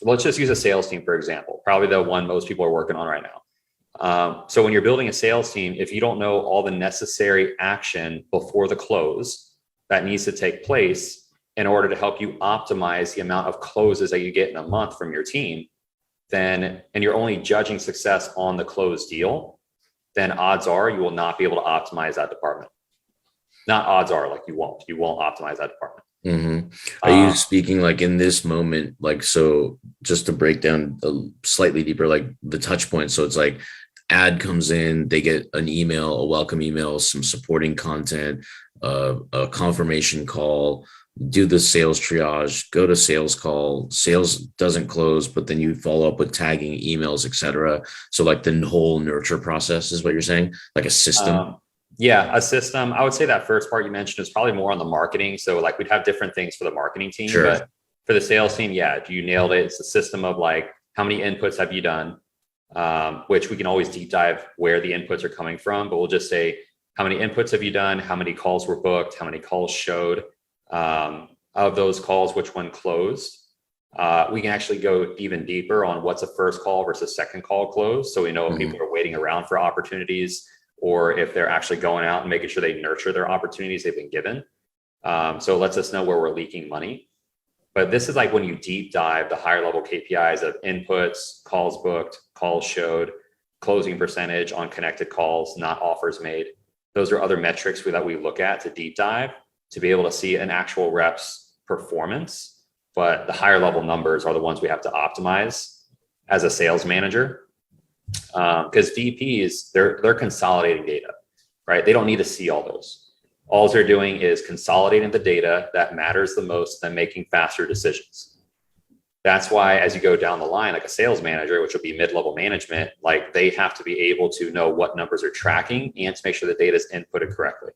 Let's just use a sales team, for example, probably the one most people are working on right now. So when you're building a sales team, if you don't know all the necessary action before the close that needs to take place in order to help you optimize the amount of closes that you get in a month from your team, and you're only judging success on the closed deal, then odds are you will not be able to optimize that department. Not odds are, like you won't optimize that department. Mm-hmm. Are you speaking like in this moment, like, so just to break down slightly deeper, like the touch points. So it's like ad comes in, they get an email, a welcome email, some supporting content, a confirmation call, do the sales triage, go to sales call, sales doesn't close, but then you follow up with tagging emails, etc. So like the whole nurture process is what you're saying, like a system. Yeah, a system. I would say that first part you mentioned is probably more on the marketing. So like we'd have different things for the marketing team, Sure. but for the sales team, yeah, you nailed it. It's a system of like, how many inputs have you done? Which we can always deep dive where the inputs are coming from, but we'll just say, how many inputs have you done? How many calls were booked? How many calls showed? Of those calls, which one closed? We can actually go even deeper on what's a first call versus second call close. So we know if people are waiting around for opportunities, or if they're actually going out and making sure they nurture their opportunities they've been given. So it lets us know where we're leaking money. But this is like when you deep dive the higher level KPIs of inputs, calls booked, calls showed, closing percentage on connected calls, not offers made. Those are other metrics that we look at to deep dive to be able to see an actual rep's performance. But the higher level numbers are the ones we have to optimize as a sales manager. Because VPs, they're consolidating data, right? They don't need to see all those. All they're doing is consolidating the data that matters the most and making faster decisions. That's why as you go down the line, like a sales manager, which will be mid-level management, like they have to be able to know what numbers are tracking and to make sure the data is inputted correctly.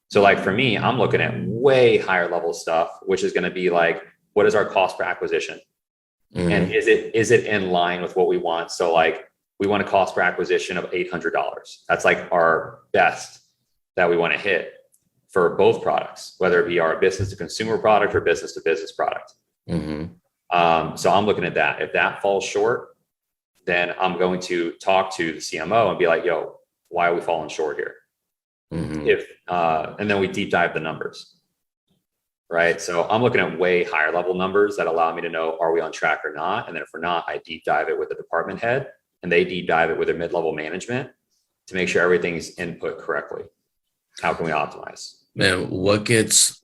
So like for me, I'm looking at way higher level stuff, which is going to be like, what is our cost per acquisition? And is it in line with what we want? So like we want a cost per acquisition of $800. That's like our best that we want to hit for both products, whether it be our business to consumer product or business to business product. So I'm looking at that. If that falls short, then I'm going to talk to the CMO and be like, yo, why are we falling short here? And then we deep dive the numbers. Right. So I'm looking at way higher level numbers that allow me to know, are we on track or not? And then if we're not, I deep dive it with the department head and they deep dive it with their mid-level management to make sure everything's input correctly. How can we optimize? Man, what gets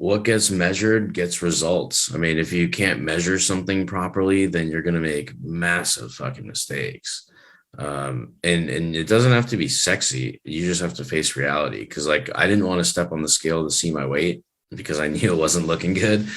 measured gets results. I mean, if you can't measure something properly, then you're going to make massive fucking mistakes. And it doesn't have to be sexy. You just have to face reality. Cause like, I didn't want to step on the scale to see my weight, because I knew it wasn't looking good.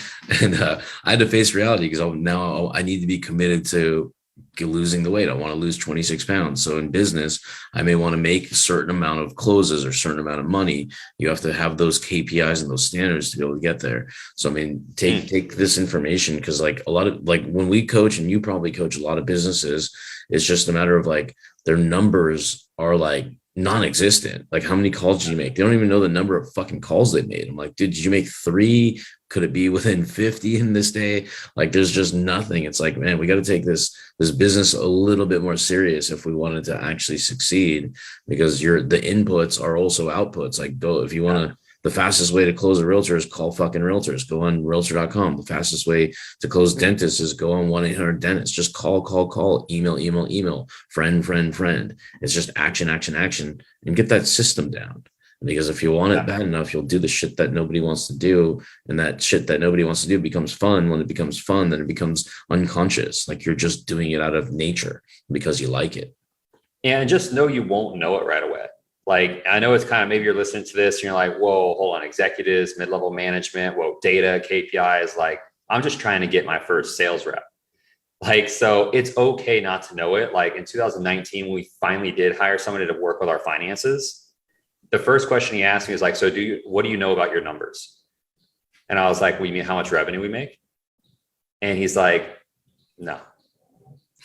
And I had to face reality because now I need to be committed to losing the weight. I want to lose 26 pounds. So in business, I may want to make a certain amount of closes or a certain amount of money. You have to have those KPIs and those standards to be able to get there. So, I mean, take this information, because like a lot of, like when we coach, and you probably coach a lot of businesses, it's just a matter of like their numbers are like non-existent. Like, how many calls did you make? They don't even know the number of fucking calls they made. I'm like, dude, did you make 3? Could it be within 50 in this day? Like, there's just nothing. It's like, man, we got to take this business a little bit more serious if we wanted to actually succeed, because the inputs are also outputs. Like, go, if you want to, the fastest way to close a realtor is call fucking realtors. Go on realtor.com. The fastest way to close dentists is go on 1-800-dentist. Just call, email, friend. It's just action, and get that system down. Because if you want it bad enough, you'll do the shit that nobody wants to do. And that shit that nobody wants to do becomes fun. When it becomes fun, then it becomes unconscious. Like, you're just doing it out of nature because you like it. And just know you won't know it right away. Like, I know it's kind of, maybe you're listening to this and you're like, whoa, hold on, executives, mid-level management, whoa, data, KPIs. Like, I'm just trying to get my first sales rep. Like, so it's okay not to know it. Like in 2019, when we finally did hire somebody to work with our finances, the first question he asked me was like, so what do you know about your numbers? And I was like, well, you mean how much revenue we make? And he's like, no.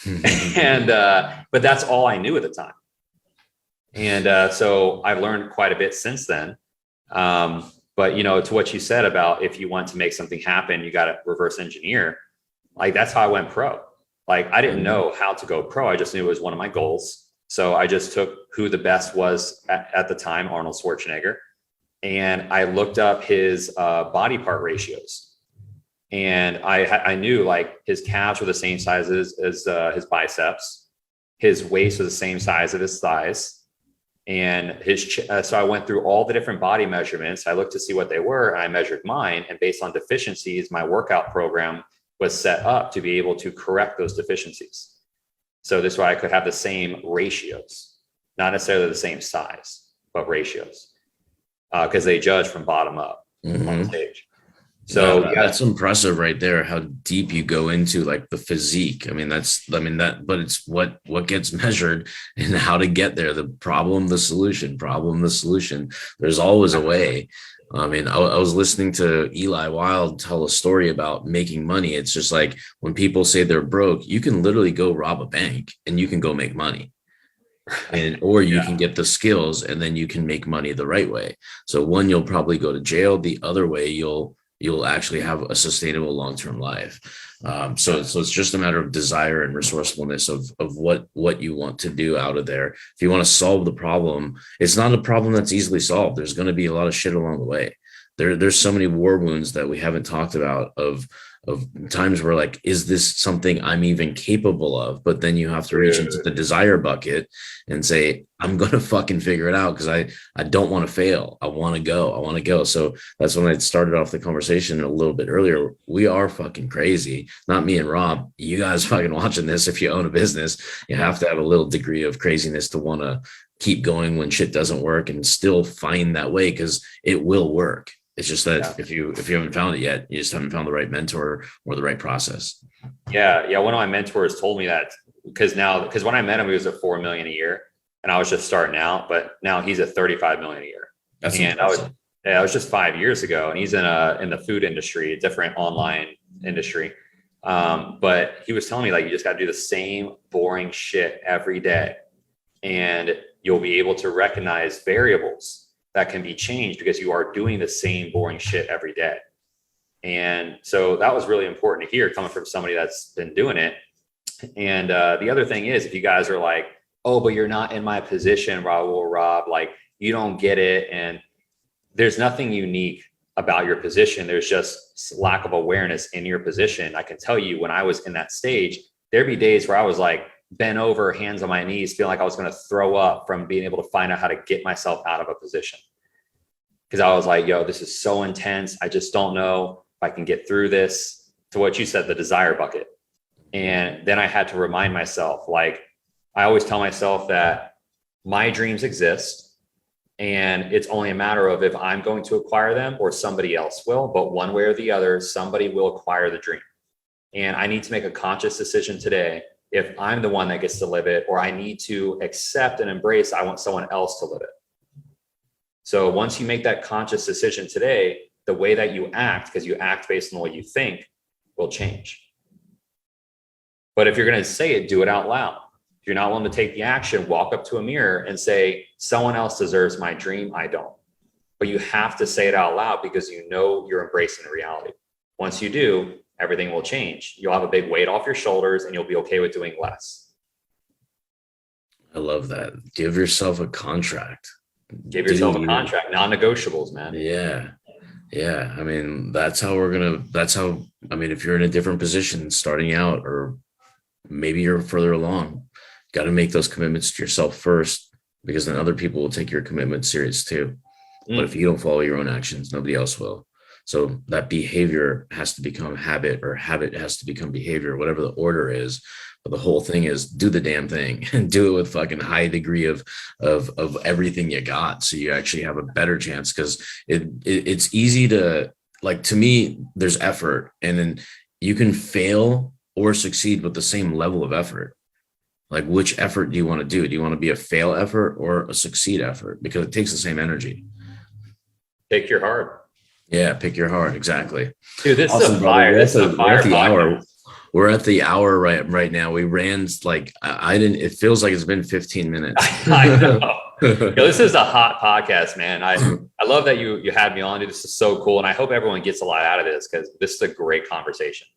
But that's all I knew at the time. And so I've learned quite a bit since then. But, you know, to what you said about if you want to make something happen, you got to reverse engineer. Like, that's how I went pro. Like, I didn't know how to go pro. I just knew it was one of my goals. So I just took who the best was at the time, Arnold Schwarzenegger, and I looked up his body part ratios. And I knew like his calves were the same size as his biceps. His waist was the same size of his thighs. And so I went through all the different body measurements. I looked to see what they were, and I measured mine. And based on deficiencies, my workout program was set up to be able to correct those deficiencies. So this way I could have the same ratios, not necessarily the same size, but ratios, because they judge from bottom up on stage. So that's impressive right there, how deep you go into like the physique. I mean, but it's what gets measured and how to get there. The problem, the solution, problem, the solution. There's always a way. I mean, I was listening to Eli Wild tell a story about making money. It's just like when people say they're broke, you can literally go rob a bank and you can go make money. Or you can get the skills and then you can make money the right way. So one, you'll probably go to jail. The other way, you'll actually have a sustainable long-term life. So it's just a matter of desire and resourcefulness of what you want to do out of there. If you want to solve the problem, it's not a problem that's easily solved. There's going to be a lot of shit along the way. There's so many war wounds that we haven't talked about of times where like, is this something I'm even capable of? But then you have to reach into the desire bucket and say, I'm going to fucking figure it out because I don't want to fail. I want to go. So that's when I started off the conversation a little bit earlier. We are fucking crazy. Not me and Rob. You guys fucking watching this. If you own a business, you have to have a little degree of craziness to want to keep going when shit doesn't work and still find that way because it will work. It's just that if you haven't found it yet, you just haven't found the right mentor or the right process. Yeah. One of my mentors told me that because when I met him, he was at 4 million a year and I was just starting out, but now he's at 35 million a year. That's and I was just 5 years ago and he's in the food industry, a different online industry. But he was telling me like, you just got to do the same boring shit every day and you'll be able to recognize variables that can be changed because you are doing the same boring shit every day. And so that was really important to hear coming from somebody that's been doing it. And the other thing is, if you guys are like, oh, but you're not in my position, Rob, like you don't get it. And there's nothing unique about your position. There's just lack of awareness in your position. I can tell you when I was in that stage, there'd be days where I was like, bent over, hands on my knees, feeling like I was going to throw up from being able to find out how to get myself out of a position. Because I was like, yo, this is so intense. I just don't know if I can get through this. To what you said, the desire bucket. And then I had to remind myself, like, I always tell myself that my dreams exist and it's only a matter of if I'm going to acquire them or somebody else will, but one way or the other, somebody will acquire the dream. And I need to make a conscious decision today if I'm the one that gets to live it, or I need to accept and embrace, I want someone else to live it. So once you make that conscious decision today, the way that you act, because you act based on what you think, will change. But if you're going to say it, do it out loud. If you're not willing to take the action, walk up to a mirror and say, someone else deserves my dream, I don't. But you have to say it out loud because you know you're embracing the reality. Once you do, everything will change. You'll have a big weight off your shoulders and you'll be okay with doing less. I love that. Give yourself a contract. Give yourself a contract, non-negotiables, man. Yeah. I mean, if you're in a different position starting out, or maybe you're further along, got to make those commitments to yourself first, because then other people will take your commitment serious too. But if you don't follow your own actions, nobody else will. So that behavior has to become habit, or habit has to become behavior, whatever the order is. But the whole thing is do the damn thing and do it with fucking high degree of everything you got. So you actually have a better chance, because it's easy to, like, to me, there's effort, and then you can fail or succeed with the same level of effort. Like, which effort do you want to do? Do you want to be a fail effort or a succeed effort? Because it takes the same energy. Pick your heart. Yeah, pick your heart. Exactly. Dude, this is a fire. This is a fire hour. We're at the hour right now. We ran like I didn't. It feels like it's been 15 minutes. I know. This is a hot podcast, man. I love that you had me on. Dude, this is so cool, and I hope everyone gets a lot out of this, because this is a great conversation.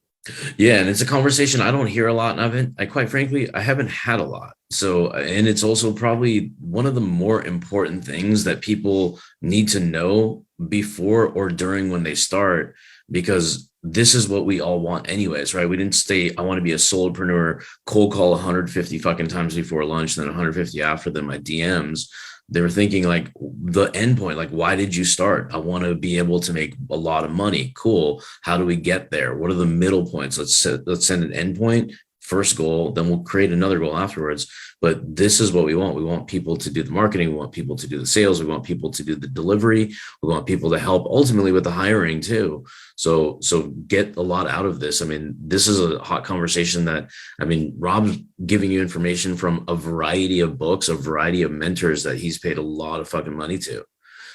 Yeah, and it's a conversation I don't hear a lot, and quite frankly, I haven't had a lot. So, and it's also probably one of the more important things that people need to know before or during when they start, because this is what we all want anyways, right? We didn't say, I want to be a solopreneur, cold call 150 fucking times before lunch, and then 150 after them, my DMs. They were thinking like the end point, like, why did you start? I want to be able to make a lot of money. Cool. How do we get there? What are the middle points? Let's send an end point, first goal, then we'll create another goal afterwards. But this is what we want. We want people to do the marketing. We want people to do the sales. We want people to do the delivery. We want people to help ultimately with the hiring too. So get a lot out of this. I mean, this is a hot conversation that, I mean, Rob's giving you information from a variety of books, a variety of mentors that he's paid a lot of fucking money to.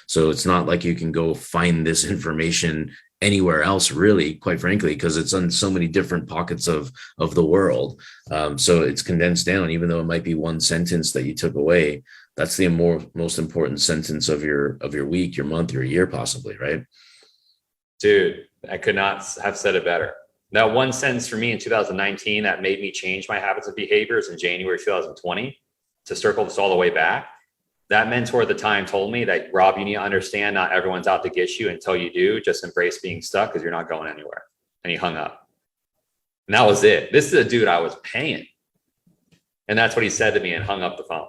So it's not like you can go find this information anywhere else, really, quite frankly, because it's on so many different pockets of the world. So it's condensed down, even though it might be one sentence that you took away. That's the most important sentence of your week, your month, your year, possibly, right? Dude, I could not have said it better. That one sentence for me in 2019 that made me change my habits and behaviors in January 2020, to circle this all the way back. That mentor at the time told me that, Rob, you need to understand not everyone's out to get you until you do. Just embrace being stuck because you're not going anywhere. And he hung up. And that was it. This is a dude I was paying. And that's what he said to me and hung up the phone.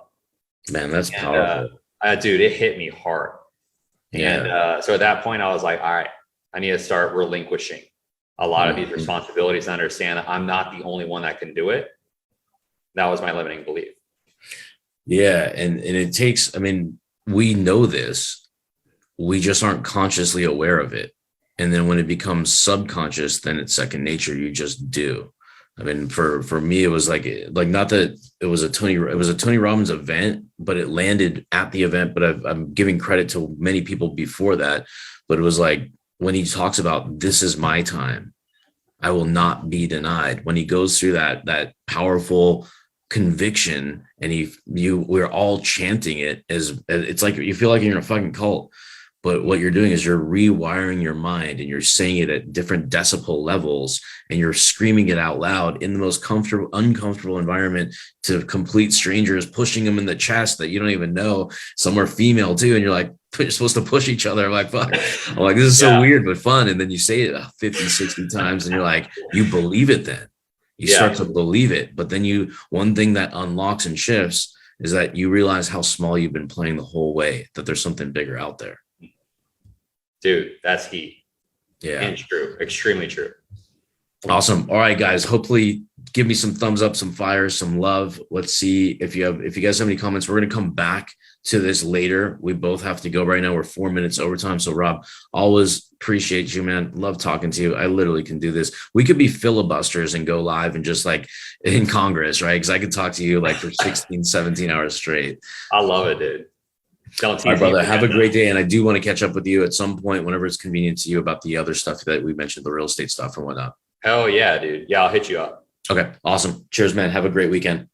Man, that's powerful. Dude, it hit me hard. Yeah. And so at that point, I was like, all right, I need to start relinquishing a lot of these responsibilities and understand that I'm not the only one that can do it. That was my limiting belief. Yeah. And it takes, I mean, we know this, we just aren't consciously aware of it. And then when it becomes subconscious, then it's second nature. You just do. I mean, for me, it was like not that it was a Tony Robbins event, but it landed at the event. But I'm giving credit to many people before that. But it was like when he talks about, this is my time, I will not be denied. When he goes through that powerful conviction, and we're all chanting it, as it's like you feel like you're in a fucking cult. But what you're doing is you're rewiring your mind, and you're saying it at different decibel levels, and you're screaming it out loud in the most uncomfortable environment to complete strangers, pushing them in the chest that you don't even know. Some are female too. And you're like, you're supposed to push each other. I'm like, fuck. I'm like, this is so weird, but fun. And then you say it 50, 60 times, and you're like, you believe it then. You start to believe it. But then one thing that unlocks and shifts is that you realize how small you've been playing the whole way, that there's something bigger out there. Dude, that's heat. Yeah. And true. Extremely true. Awesome. All right, guys. Hopefully give me some thumbs up, some fire, some love. Let's see if you guys have any comments. We're going to come back to this later. We both have to go right now. We're 4 minutes overtime. So Rob, always appreciate you, man. Love talking to you. I literally can do this. We could be filibusters and go live and just like in Congress, right? Because I could talk to you like for 16, 17 hours straight. I love it, dude. All right, brother. Have a great day. And I do want to catch up with you at some point, whenever it's convenient to you, about the other stuff that we mentioned, the real estate stuff and whatnot. Hell yeah, dude. Yeah, I'll hit you up. Okay. Awesome. Cheers, man. Have a great weekend.